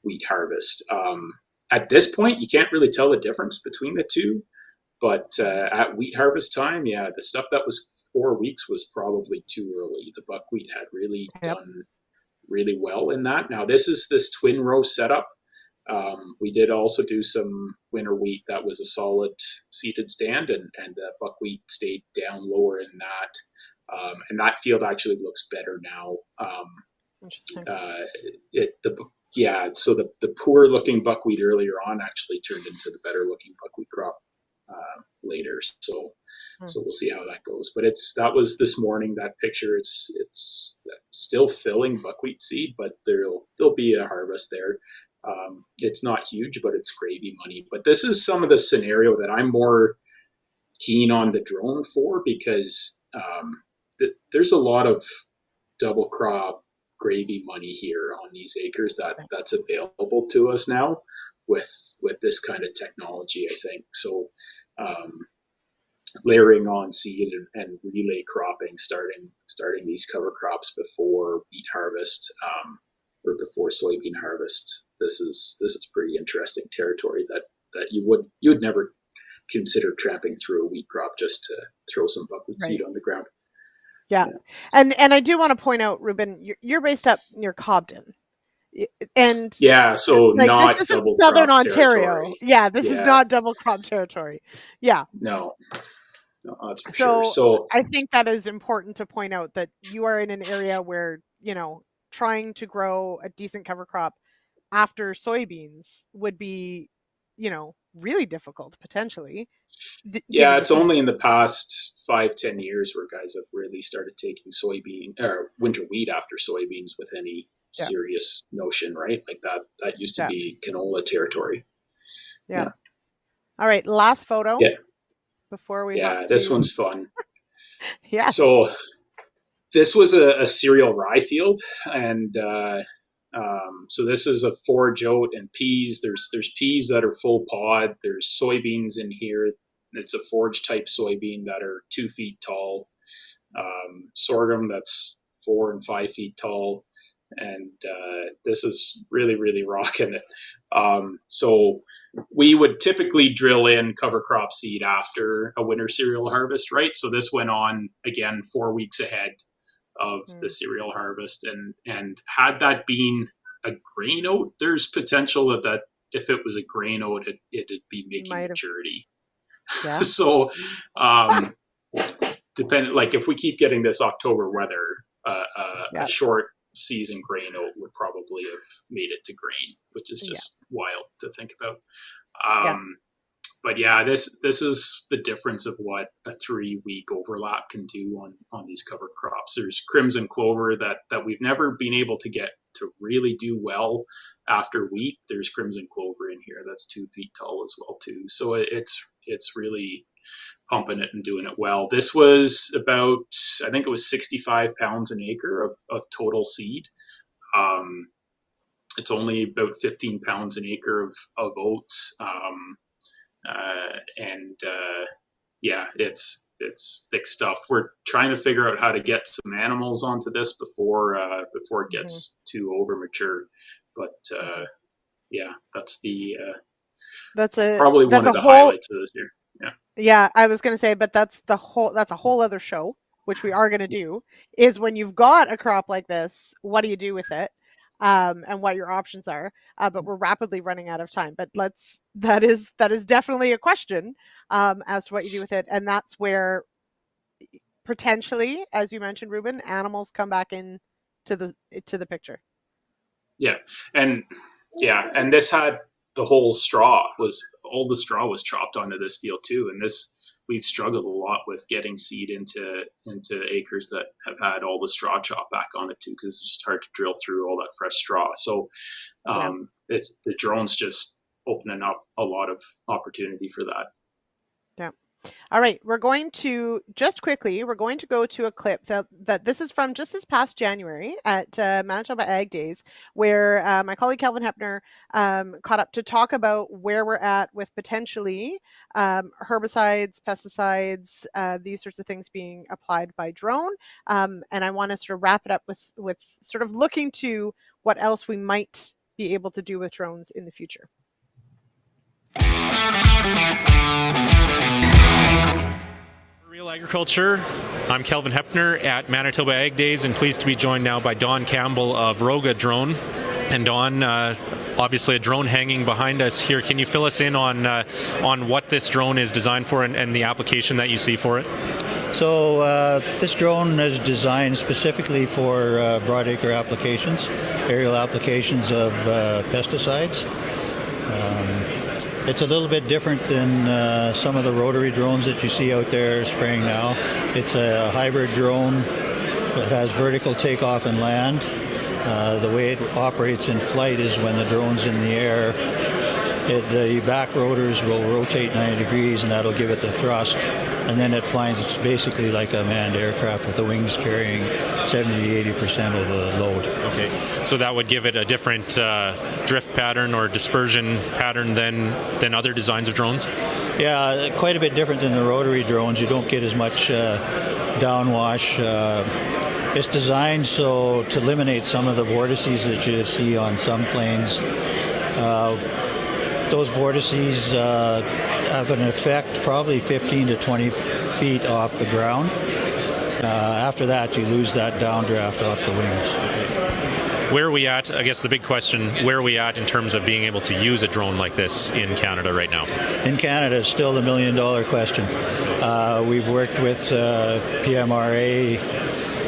wheat harvest. At this point, you can't really tell the difference between the two. But at wheat harvest time, the stuff that was 4 weeks was probably too early. The buckwheat had really done really well in that. Now, this is this twin row setup. We did also do some winter wheat that was a solid seeded stand, and the buckwheat stayed down lower in that. And that field actually looks better now. Interesting. So the poor looking buckwheat earlier on actually turned into the better looking buckwheat crop later. So we'll see how that goes. But that was this morning, that picture. It's still filling buckwheat seed, but there'll be a harvest there. It's not huge, but it's gravy money. But this is some of the scenario that I'm more keen on the drone for, because there's a lot of double crop gravy money here on these acres that's available to us now with this kind of technology, I think. So layering on seed and relay cropping, starting these cover crops before wheat harvest, or before soybean harvest. This is pretty interesting territory that you would never consider tramping through a wheat crop just to throw some buckwheat seed on the ground. Yeah. And I do want to point out, Reuben, you're based up near Cobden. And so not this double isn't Southern crop Ontario. territory. This is not double crop territory. No, that's for sure. So I think that is important to point out, that you are in an area where, trying to grow a decent cover crop after soybeans would be, really difficult potentially. It's only in the past 5-10 years where guys have really started taking soybean or winter wheat after soybeans with any serious notion, right? Like that used to be canola territory. Yeah. All right, last photo. Yeah. Before we this one's fun. Yeah. So this was a cereal rye field, and so this is a forage oat and peas. There's peas that are full pod. There's soybeans in here. It's a forage type soybean that are 2 feet tall. Sorghum that's 4 and 5 feet tall. and this is really rocking it. So we would typically drill in cover crop seed after a winter cereal harvest, right? So this went on again 4 weeks ahead of the cereal harvest, and had that been a grain oat, there's potential that if it was a grain oat, it'd be making maturity. Yeah. So like if we keep getting this October weather, a short season grain oat would probably have made it to grain, which is just wild to think about. But yeah, this is the difference of what a 3-week overlap can do on these cover crops. There's crimson clover that we've never been able to get to really do well after wheat. There's crimson clover in here that's 2 feet tall as well too. So it's really pumping it and doing it well. This was about, I think it was 65 pounds an acre of total seed. It's only about 15 pounds an acre of oats. It's thick stuff. We're trying to figure out how to get some animals onto this before it gets too over mature. But that's probably one of the highlights of this year. Yeah, I was going to say, but that's a whole other show, which we are going to do, is when you've got a crop like this, what do you do with it? And what your options are, but we're rapidly running out of time. But that is definitely a question as to what you do with it, and that's where potentially, as you mentioned, Reuben, animals come back in to the picture. And this had all the straw was chopped onto this field too, and we've struggled a lot with getting seed into acres that have had all the straw chopped back on it too, because it's just hard to drill through all that fresh straw. So it's the drones just opening up a lot of opportunity for that. Yeah. All right, we're going to go to a clip that this is from just this past January at Manitoba Ag Days, where my colleague Calvin Hepner caught up to talk about where we're at with potentially herbicides, pesticides, these sorts of things being applied by drone. And I want to sort of wrap it up with sort of looking to what else we might be able to do with drones in the future. Real Agriculture. I'm Calvin Hepner at Manitoba Ag Days, and pleased to be joined now by Don Campbell of Roga Drone. And Don, obviously a drone hanging behind us here. Can you fill us in on what this drone is designed for and the application that you see for it? So this drone is designed specifically for broadacre applications, aerial applications of pesticides. It's a little bit different than some of the rotary drones that you see out there spraying now. It's a hybrid drone that has vertical takeoff and land. The way it operates in flight is when the drone's in the air, the back rotors will rotate 90 degrees and that'll give it the thrust. And then it flies basically like a manned aircraft with the wings carrying 70-80% of the load. Okay, so that would give it a different drift pattern or dispersion pattern than other designs of drones? Yeah, quite a bit different than the rotary drones. You don't get as much downwash. It's designed to eliminate some of the vortices that you see on some planes. Those vortices have an effect probably 15 to 20 feet off the ground. After that, you lose that downdraft off the wings. Where are we at? I guess the big question, where are we at in terms of being able to use a drone like this in Canada right now? In Canada, it's still the million-dollar question. We've worked with PMRA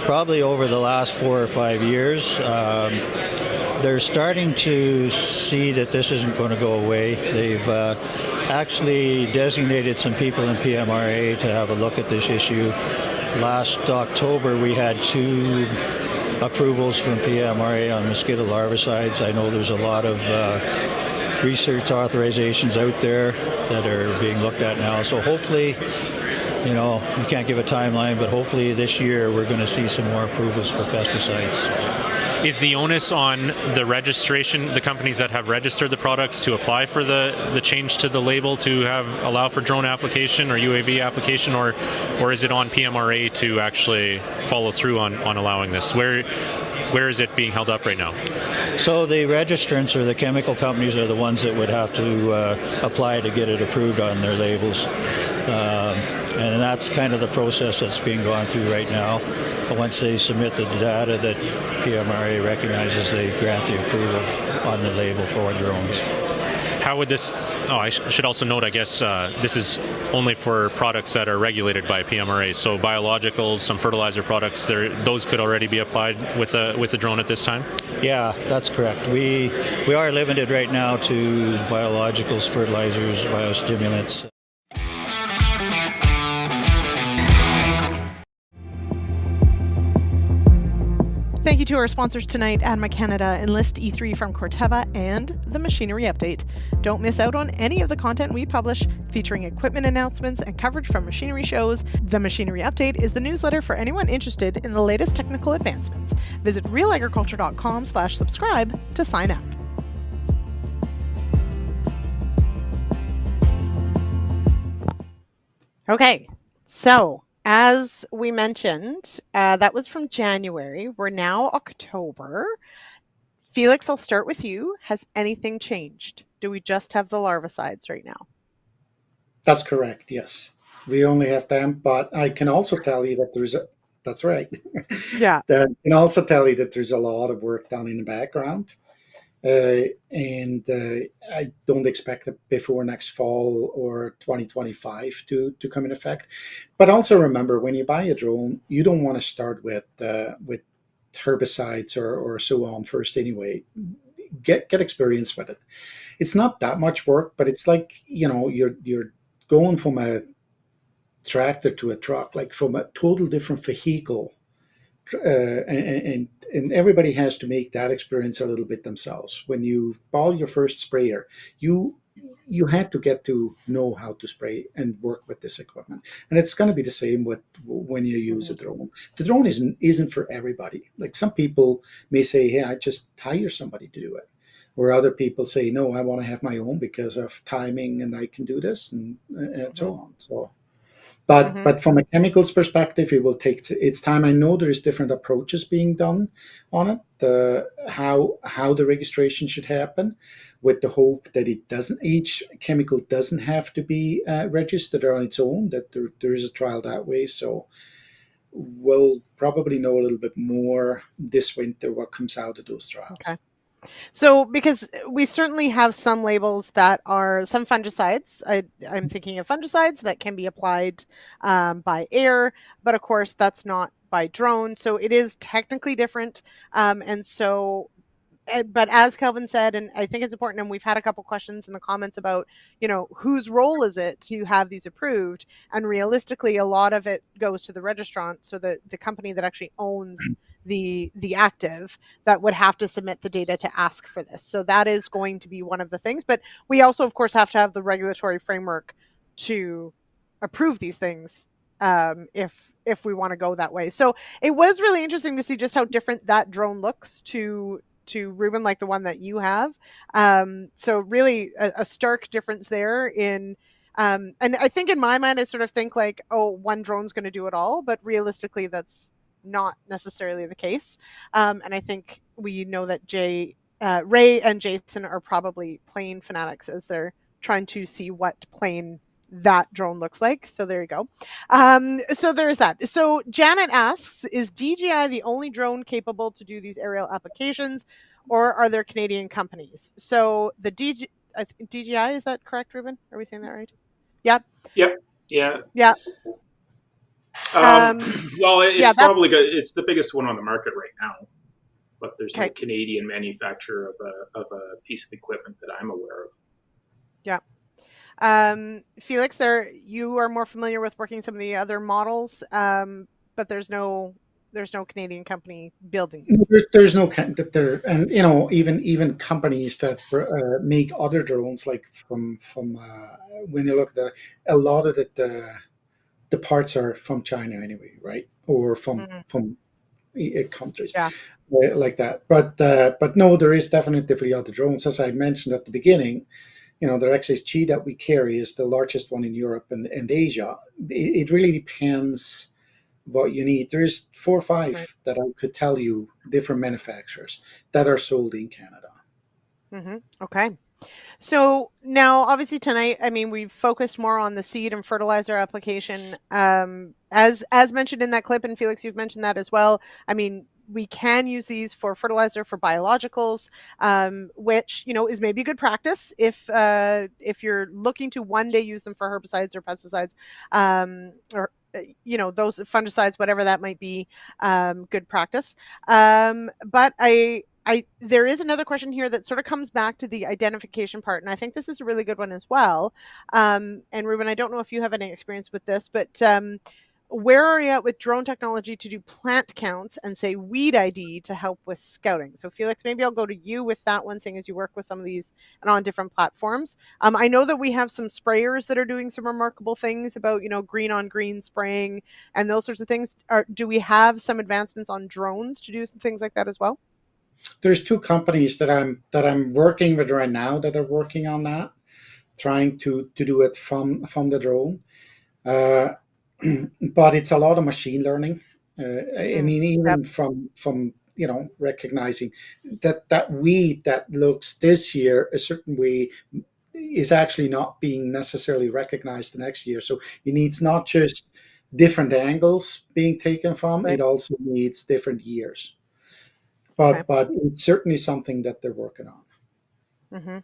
probably over the last 4 or 5 years. They're starting to see that this isn't going to go away. They've actually designated some people in PMRA to have a look at this issue. Last October, we had 2 approvals from PMRA on mosquito larvicides. I know there's a lot of research authorizations out there that are being looked at now. So hopefully, you can't give a timeline, but hopefully this year we're going to see some more approvals for pesticides. Is the onus on the registration, the companies that have registered the products, to apply for the change to the label to allow for drone application or UAV application, or is it on PMRA to actually follow through on allowing this? Where is it being held up right now? So the registrants or the chemical companies are the ones that would have to apply to get it approved on their labels. And that's kind of the process that's being gone through right now. Once they submit the data that PMRA recognizes, they grant the approval on the label for drones. How would this... Oh, I should also note, I guess, this is only for products that are regulated by PMRA. So biologicals, some fertilizer products, those could already be applied with a drone at this time? Yeah, that's correct. We are limited right now to biologicals, fertilizers, biostimulants. Thank you to our sponsors tonight, ADAMA Canada, Enlist E3 from Corteva, and the Machinery Update. Don't miss out on any of the content we publish featuring equipment announcements and coverage from machinery shows. The Machinery Update is the newsletter for anyone interested in the latest technical advancements. Visit realagriculture.com/subscribe to sign up. Okay, so as we mentioned, that was from January. We're now October. Felix, I'll start with you. Has anything changed? Do we just have the larvicides right now? That's correct, yes. We only have them, but I can also tell you that that's right. Yeah. I can also tell you that there's a lot of work done in the background. And I don't expect it before next fall or 2025 to come in effect. But also remember, when you buy a drone, you don't want to start with herbicides or so on first anyway. Get experience with it. It's not that much work, but it's like, you're going from a tractor to a truck, like from a total different vehicle. And everybody has to make that experience a little bit themselves. When you buy your first sprayer, you had to get to know how to spray and work with this equipment. And it's going to be the same with when you use a drone. The drone isn't for everybody. Like, some people may say, hey, I just hire somebody to do it. Or other people say, no, I want to have my own because of timing and I can do this and so on. So. But from a chemicals perspective, it will take its time. I know there is different approaches being done on it, how the registration should happen, with the hope that each chemical doesn't have to be registered on its own, that there is a trial that way. So we'll probably know a little bit more this winter what comes out of those trials. Okay. So, because we certainly have some labels that are some fungicides. I'm thinking of fungicides that can be applied by air, but of course that's not by drone. So it is technically different. And so, but as Kelvin said, and I think it's important, and we've had a couple questions in the comments about, whose role is it to have these approved? And realistically, a lot of it goes to the registrant, so the company that actually owns the active, that would have to submit the data to ask for this. So that is going to be one of the things. But we also, of course, have to have the regulatory framework to approve these things if we want to go that way. So it was really interesting to see just how different that drone looks to Reuben, like the one that you have. So really a stark difference there in and I think in my mind I sort of think like, oh, one drone's going to do it all, but realistically that's not necessarily the case. And I think we know that Ray and Jason are probably plane fanatics as they're trying to see what plane that drone looks like. So there you go. So there's that. So Janet asks, is DJI the only drone capable to do these aerial applications, or are there Canadian companies? So the DJI, is that correct, Reuben? Are we saying that right? Yep. Yeah. Yeah. Well, it's probably good. It's the biggest one on the market right now, but there's no Canadian manufacturer of a piece of equipment that I'm aware of. Yeah. Felix, you are more familiar with working some of the other models, but there's no Canadian company building these. There's no there, and even companies that make other drones, like from when you look at a lot of the parts are from China anyway, right? Or from countries. Yeah. like that. But no, there is definitely other drones. As I mentioned at the beginning, the XHG that we carry is the largest one in Europe and Asia. It really depends what you need. There's 4 or Right. 5 that I could tell you, different manufacturers that are sold in Canada. Okay. So now, obviously, tonight, I mean, we've focused more on the seed and fertilizer application. As mentioned in that clip, and Felix, you've mentioned that as well. I mean, we can use these for fertilizer for biologicals, which is maybe good practice if you're looking to one day use them for herbicides or pesticides, or those fungicides, whatever that might be, good practice. But there is another question here that sort of comes back to the identification part, and I think this is a really good one as well. And Reuben, I don't know if you have any experience with this, but where are you at with drone technology to do plant counts and say weed ID to help with scouting? So Felix, maybe I'll go to you with that one, seeing as you work with some of these and on different platforms. I know that we have some sprayers that are doing some remarkable things about, green on green spraying and those sorts of things. Do we have some advancements on drones to do some things like that as well? There's 2 companies that I'm working with right now that are working on that, trying to do it from the drone. Uh, but it's a lot of machine learning. I mean, Yep. even from recognizing that weed that looks this year a certain way is actually not being necessarily recognized the next year. So it needs not just different angles being taken from; it Right. also needs different years. Okay. But it's certainly something that they're working on. hmm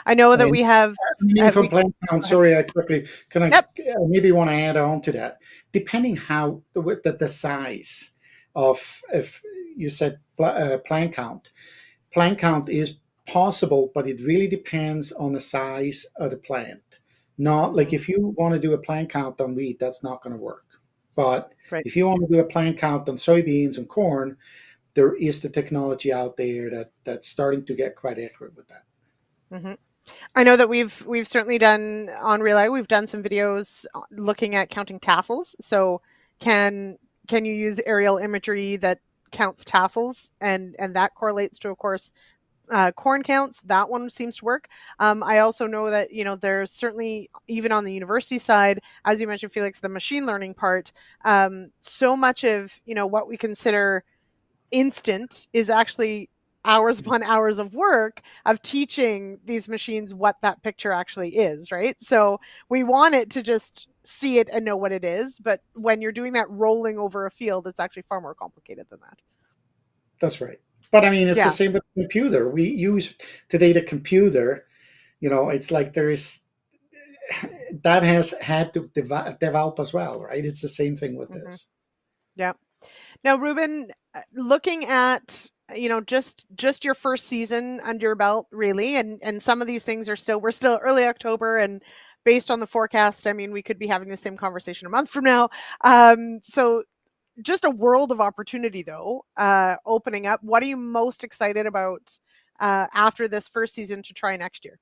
I know that And we have. even We plant Go count, ahead. sorry, I quickly can I Yep. maybe want to add on to that. Depending how the size of, if you said plant count is possible, but it really depends on the size of the plant. Not like hmm if you want to do a plant count on wheat, that's not going to work. But Right. if you want to do a plant count on soybeans and corn, there is the technology out there that's starting to get quite accurate with that. hmm I know that we've certainly done on Relay. We've done some videos looking at counting tassels. So can can you use aerial imagery that counts tassels and that correlates to, of course, corn counts? That one seems to work. I also know that there's certainly, even on the university side, as you mentioned, Felix, the machine learning part. So much of what we consider instant is actually hours upon hours of work of teaching these machines what that picture actually is, right? So we want it to just see it and know what it is, but when you're doing that rolling over a field, it's actually far more complicated than that. That's right. But I mean, it's the Yeah. same with the computer. We use today the computer. It's like there is that has had to develop as well, right? It's the same thing with hmm this. Yeah. Now, Reuben, looking at just your first season under your belt, really, and some of these things we're still early October, and based on the forecast, I mean, we could be having the same conversation a month from now. So just a world of opportunity, though, opening up. What are you most excited about after this first season to try next year?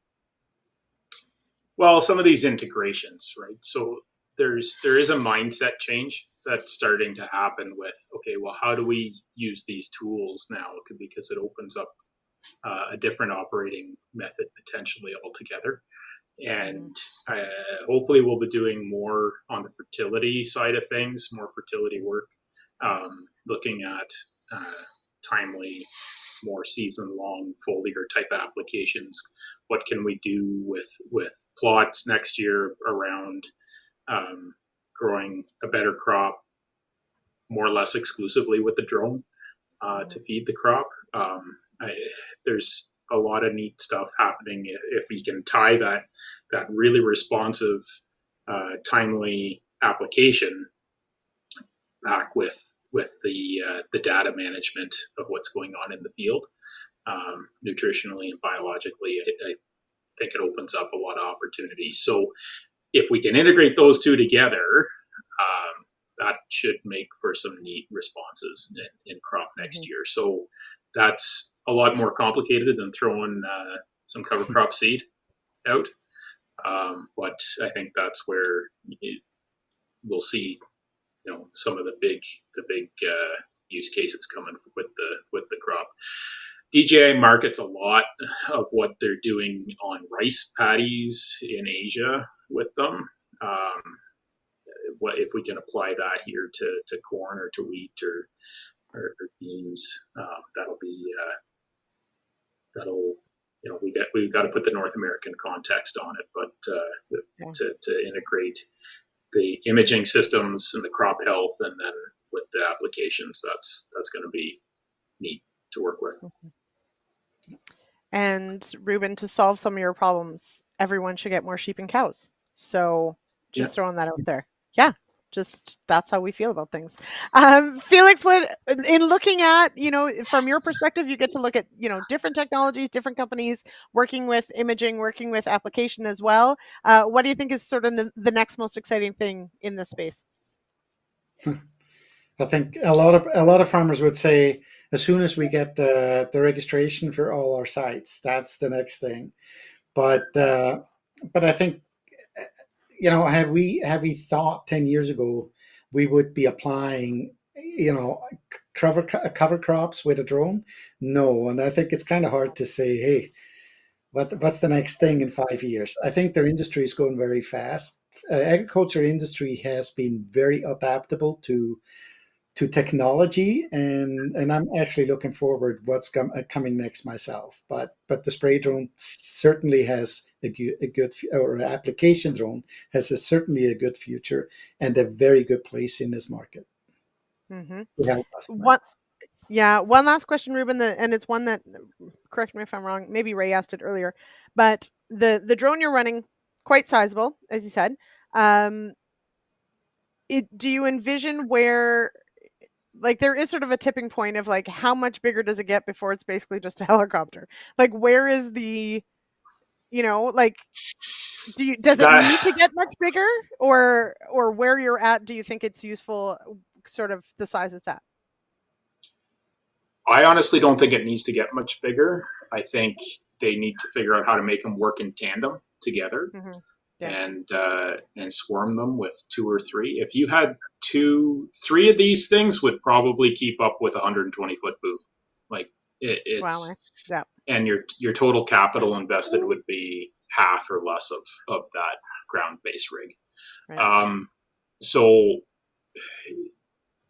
Well, some of these integrations, right? So there is a mindset change that's starting to happen with, okay, well, how do we use these tools now? Because it opens up a different operating method potentially altogether. Mm-hmm. And hopefully we'll be doing more on the fertility side of things, more fertility work, looking at timely, more season-long foliar type applications. What can we do with plots next year around growing a better crop, more or less exclusively with the drone to feed the crop? I, there's a lot of neat stuff happening if we can tie that really responsive, timely application back with the data management of what's going on in the field, nutritionally and biologically. I think it opens up a lot of opportunities. So if we can integrate those two together, that should make for some neat responses in crop next year. So that's a lot more complicated than throwing some cover crop seed out. But I think that's where we'll see, some of the big use cases coming with the crop. DJI markets a lot of what they're doing on rice paddies in Asia with them. What if we can apply that here to corn or to wheat or beans? That'll we've got to put the North American context on it, but to integrate the imaging systems and the crop health, and then with the applications, that's going to be neat to work with. And Reuben, to solve some of your problems, everyone should get more sheep and cows. So just throwing that out there. Yeah, just that's how we feel about things. Felix, in looking at, from your perspective, you get to look at, different technologies, different companies working with imaging, working with application as well. What do you think is sort of the next most exciting thing in this space? I think a lot of farmers would say, as soon as we get the registration for all our sites, that's the next thing. But I think, had we thought 10 years ago we would be applying, cover crops with a drone? No, and I think it's kind of hard to say, hey, what's the next thing in 5 years? I think their industry is going very fast. Agriculture industry has been very adaptable to technology, and I'm actually looking forward what's coming next myself. But the spray drone certainly has a good or application drone has certainly a good future and a very good place in this market. Mm-hmm. To help us. One last question, Reuben, and it's one that, correct me if I'm wrong, maybe Ray asked it earlier, but the drone you're running, quite sizable, as you said. Do you envision where, like, there is sort of a tipping point of like, how much bigger does it get before it's basically just a helicopter? Like, where is the, like, does it need to get much bigger, or where you're at, do you think it's useful, sort of the size it's at? I honestly don't think it needs to get much bigger. I think they need to figure out how to make them work in tandem together. Mm-hmm. And swarm them with 2 or 3. If you had 3 of these things, would probably keep up with a 120-foot boom. Like it's and your total capital invested would be half or less of that ground-based rig. Right. So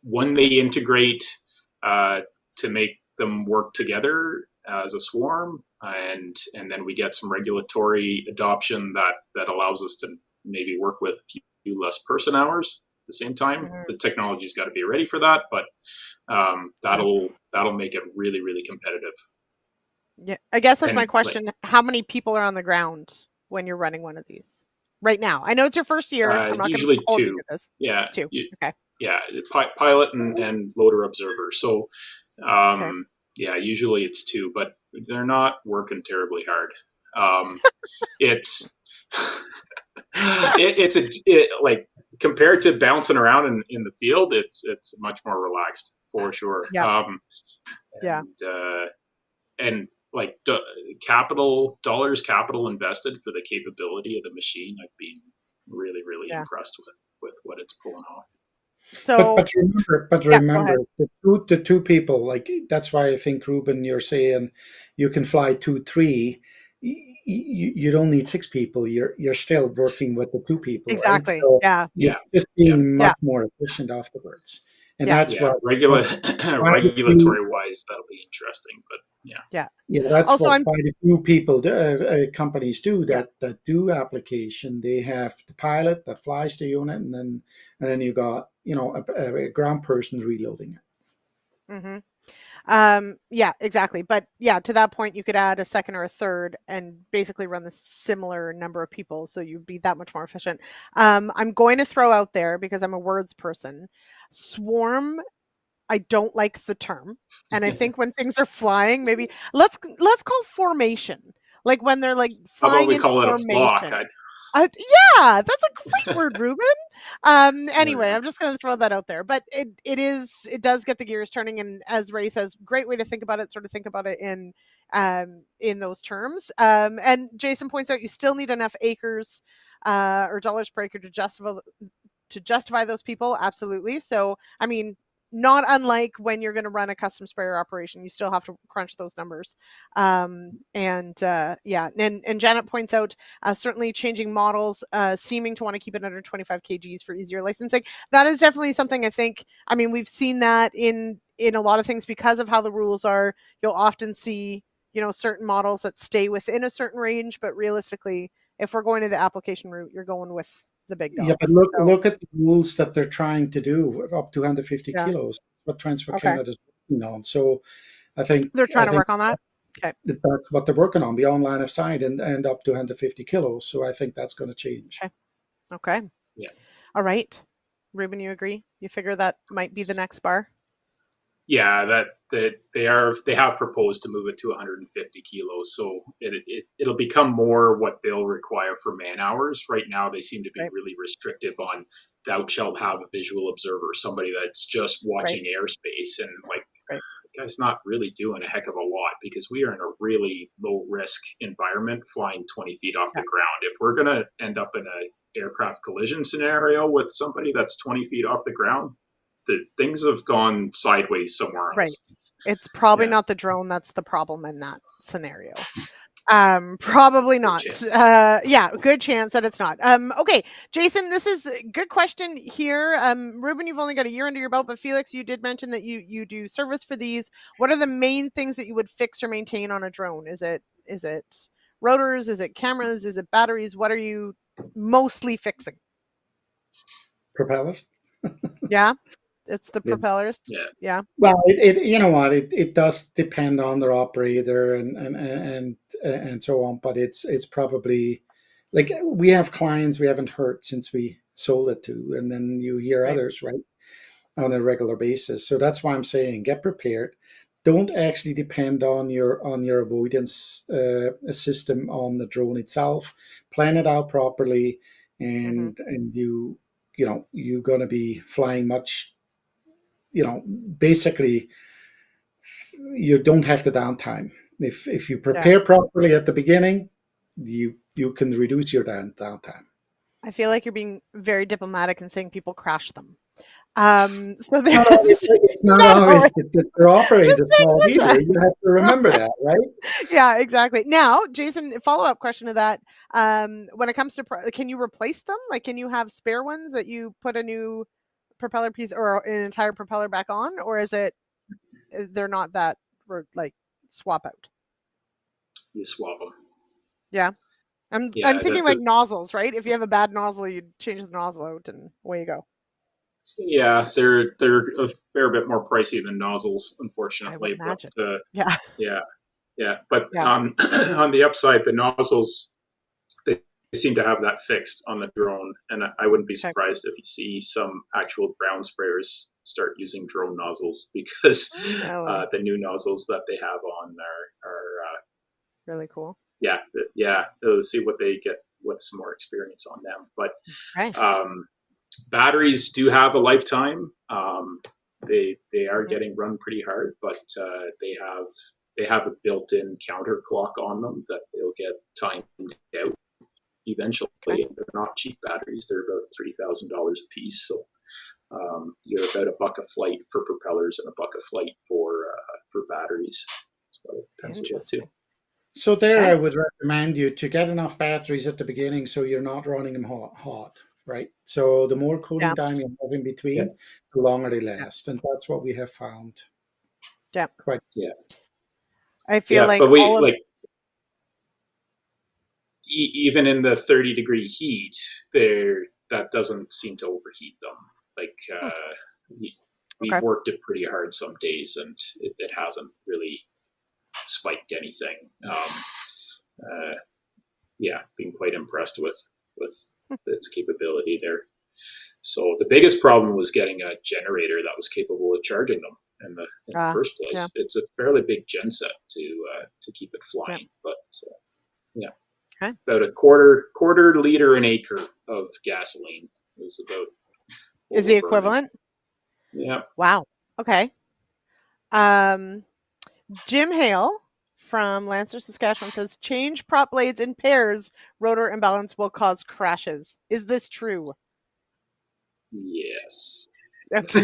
when they integrate to make them work together as a swarm, and then we get some regulatory adoption that allows us to maybe work with a few less person hours at the same time. Mm-hmm. The technology's got to be ready for that, but that'll make it really, really competitive. Yeah, I guess that's my question. How many people are on the ground when you're running one of these right now? I know it's your first year. I'm not usually gonna hold 2. You to this. Yeah, 2. Okay. Yeah, pilot and loader observer. So, yeah, usually it's 2, but they're not working terribly hard. It's like, compared to bouncing around in the field, it's much more relaxed for sure. Yeah. And like capital invested for the capability of the machine, I've been really, really impressed with what it's pulling off. So, but remember, the two people, like, that's why I think, Reuben, you're saying you can fly 2, 3. You don't need 6 people. You're still working with the 2 people. Exactly. Right? So you're just being much more efficient afterwards. And that's what regulatory wise, that'll be interesting. But that's also, what quite a few people companies do that do application. They have the pilot that flies the unit, and then you got a ground person reloading it. Mm-hmm. Yeah, exactly. But to that point, you could add a second or a third and basically run the similar number of people, so you'd be that much more efficient. I'm going to throw out there, because I'm a words person, swarm. I don't like the term, and I think when things are flying, maybe let's call formation, like when they're like flying. How about we call it formation. A flock? Yeah, that's a great word, Reuben. Anyway, I'm just going to throw that out there, but it does get the gears turning, and as Ray says, great way to think about it. Sort of think about it in those terms. And Jason points out you still need enough acres or dollars per acre to justify those people. Absolutely. So, I mean, not unlike when you're going to run a custom sprayer operation, you still have to crunch those numbers. And Janet points out certainly changing models, seeming to want to keep it under 25 kgs for easier licensing. That is definitely something I think. I mean, we've seen that in a lot of things because of how the rules are. You'll often see, certain models that stay within a certain range, but realistically, if we're going to the application route, you're going with the big dogs. Yeah, but look at the rules that they're trying to do up to 150 Yeah. kilos. What Transfer Okay. Canada is working on. So I think They're trying to work on that. Okay. That's what they're working on, beyond line of sight and up to 150 kilos. So I think that's going to change. Okay. Yeah. All right. Reuben, you agree? You figure that might be the next bar? Yeah, that they have proposed to move it to 150 kilos, so it'll become more what they'll require for man hours. Right now, they seem to be really restrictive on thou shalt have a visual observer, somebody that's just watching airspace, and the guy's not really doing a heck of a lot because we are in a really low risk environment, flying 20 feet off the ground. If we're gonna end up in a aircraft collision scenario with somebody that's 20 feet off the ground, things have gone sideways somewhere else. Right. It's probably not the drone that's the problem in that scenario. Probably not. Good chance that it's not. Okay, Jason, this is a good question here. Reuben, you've only got a year under your belt, but Felix, you did mention that you do service for these. What are the main things that you would fix or maintain on a drone? Is it rotors? Is it cameras? Is it batteries? What are you mostly fixing? Propellers. Yeah. It's the propellers. Yeah. Well, it does depend on their operator and so on, but it's probably like we have clients we haven't heard since we sold it to, and then you hear others on a regular basis. So that's why I'm saying get prepared. Don't actually depend on your avoidance system on the drone itself. Plan it out properly, and you're going to be flying much. Basically, you don't have the downtime. If you prepare properly at the beginning, you can reduce your downtime. I feel like you're being very diplomatic and saying people crash them. So there's it's not always the operator's fault either. You have to remember that, right? Yeah, exactly. Now, Jason, follow-up question to that. When it comes to, can you replace them? Like, can you have spare ones that you put a new propeller piece or an entire propeller back on, or is it they're not that swap out? You swap them. Yeah. I'm thinking like nozzles, right? If you have a bad nozzle, you change the nozzle out and away you go. Yeah, they're a fair bit more pricey than nozzles, unfortunately. I would imagine. But on the upside, the nozzles, they seem to have that fixed on the drone, and I wouldn't be surprised if you see some actual ground sprayers start using drone nozzles, because the new nozzles that they have on are really cool. Yeah, they'll see what they get with some more experience on them. But batteries do have a lifetime. They are getting run pretty hard, but they have a built-in counter clock on them that they'll get timed out eventually. And they're not cheap batteries; they're about $3,000 a piece. So you're about $1 a flight for propellers and $1 a flight for batteries. So it tends to go too. So I would recommend you to get enough batteries at the beginning so you're not running them hot, right? So the more cooling time you have in between, the longer they last. And that's what we have found. Yeah. I feel like but even in the 30-degree heat, that doesn't seem to overheat them. We worked it pretty hard some days, and it hasn't really spiked anything. Being quite impressed with its capability there. So the biggest problem was getting a generator that was capable of charging them in the first place. Yeah. It's a fairly big genset to keep it flying, but about a quarter liter an acre of gasoline is about. Is the equivalent? Yeah. Wow. Okay. Jim Hale from Lancer, Saskatchewan says, change prop blades in pairs, rotor imbalance will cause crashes. Is this true? Yes. Okay.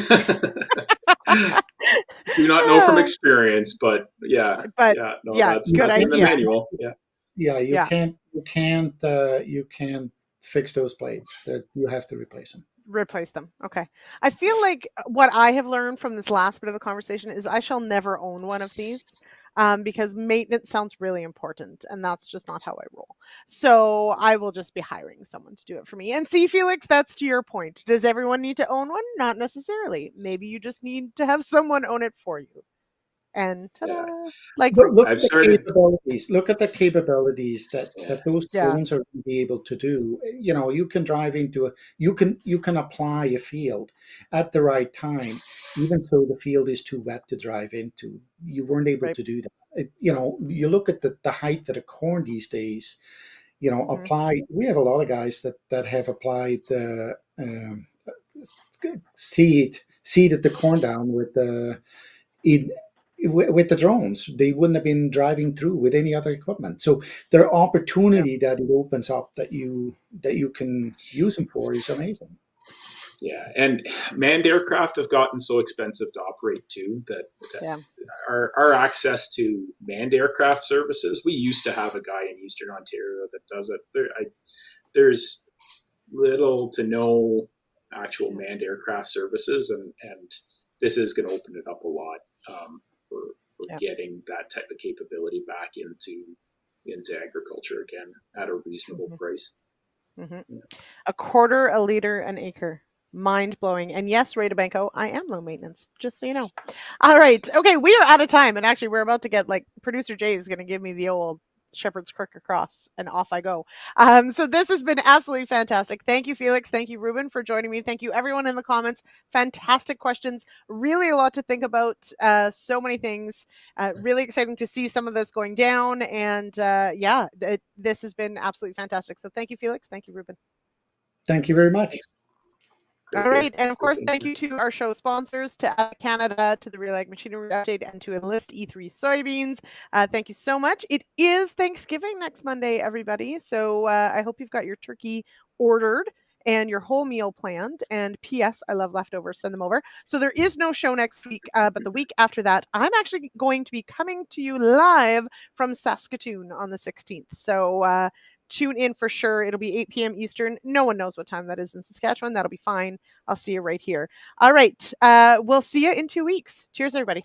Do not know from experience, but yeah, But no, yeah, that's good in the idea. manual. Yeah, Yeah, Yeah. you can't fix those blades. That you have to replace them. Replace them. Okay. I feel like what I have learned from this last bit of the conversation is I shall never own one of these, because maintenance sounds really important, and that's just not how I roll. So I will just be hiring someone to do it for me. And see, Felix, that's to your point. Does everyone need to own one? Not necessarily. Maybe you just need to have someone own it for you. And yeah. ta-da! Like But Reuben. look I've at the started. capabilities. Look at the capabilities that Yeah, those Yeah. drones are going to be able to do. You know, you can drive into a you can apply a field at the right time, even though the field is too wet to drive into. You weren't able Right. to do that. You know, you look at the height of the corn these days. You know, Hmm. apply. We have a lot of guys that have applied seeded the corn down with the in with the drones. They wouldn't have been driving through with any other equipment. So their Yeah. opportunity that it opens up that you can use them for is amazing. yeah, and manned aircraft have gotten so expensive to operate too that Yeah. our access to manned aircraft services. We used to have a guy in Eastern Ontario that does it. There's little to no actual manned aircraft services, and this is going to open it up a lot, for Yeah. getting that type of capability back into agriculture again at a reasonable Hmm. price. Hmm. Yeah. A quarter a liter an acre. Mind blowing. And yes, Ray Banco, I am low maintenance, just so you know. All right. Okay, we are out of time. And actually, we're about to get like producer Jay is going to give me the old shepherd's crook across, and off I go. So this has been absolutely fantastic. Thank you, Felix. Thank you, Reuben, for joining me. Thank you, everyone in the comments. Fantastic questions. Really a lot to think about. So many things. Really exciting to see some of this going down. And yeah, this has been absolutely fantastic. So thank you, Felix. Thank you, Reuben. Thank you very much. Thanks. All Great right. And of course, being thank here. you to our show sponsors, to ADAMA Canada, to the Real Ag Machinery Update, and to Enlist E3 soybeans. Thank you so much. It is Thanksgiving next Monday, everybody. So I hope you've got your turkey ordered and your whole meal planned. And P.S. I love leftovers. Send them over. So there is no show next week, but the week after that, I'm actually going to be coming to you live from Saskatoon on the 16th. So tune in for sure. It'll be 8 p.m. Eastern. No one knows what time that is in Saskatchewan. That'll be fine. I'll see you right here. All right. We'll see you in 2 weeks. Cheers, everybody.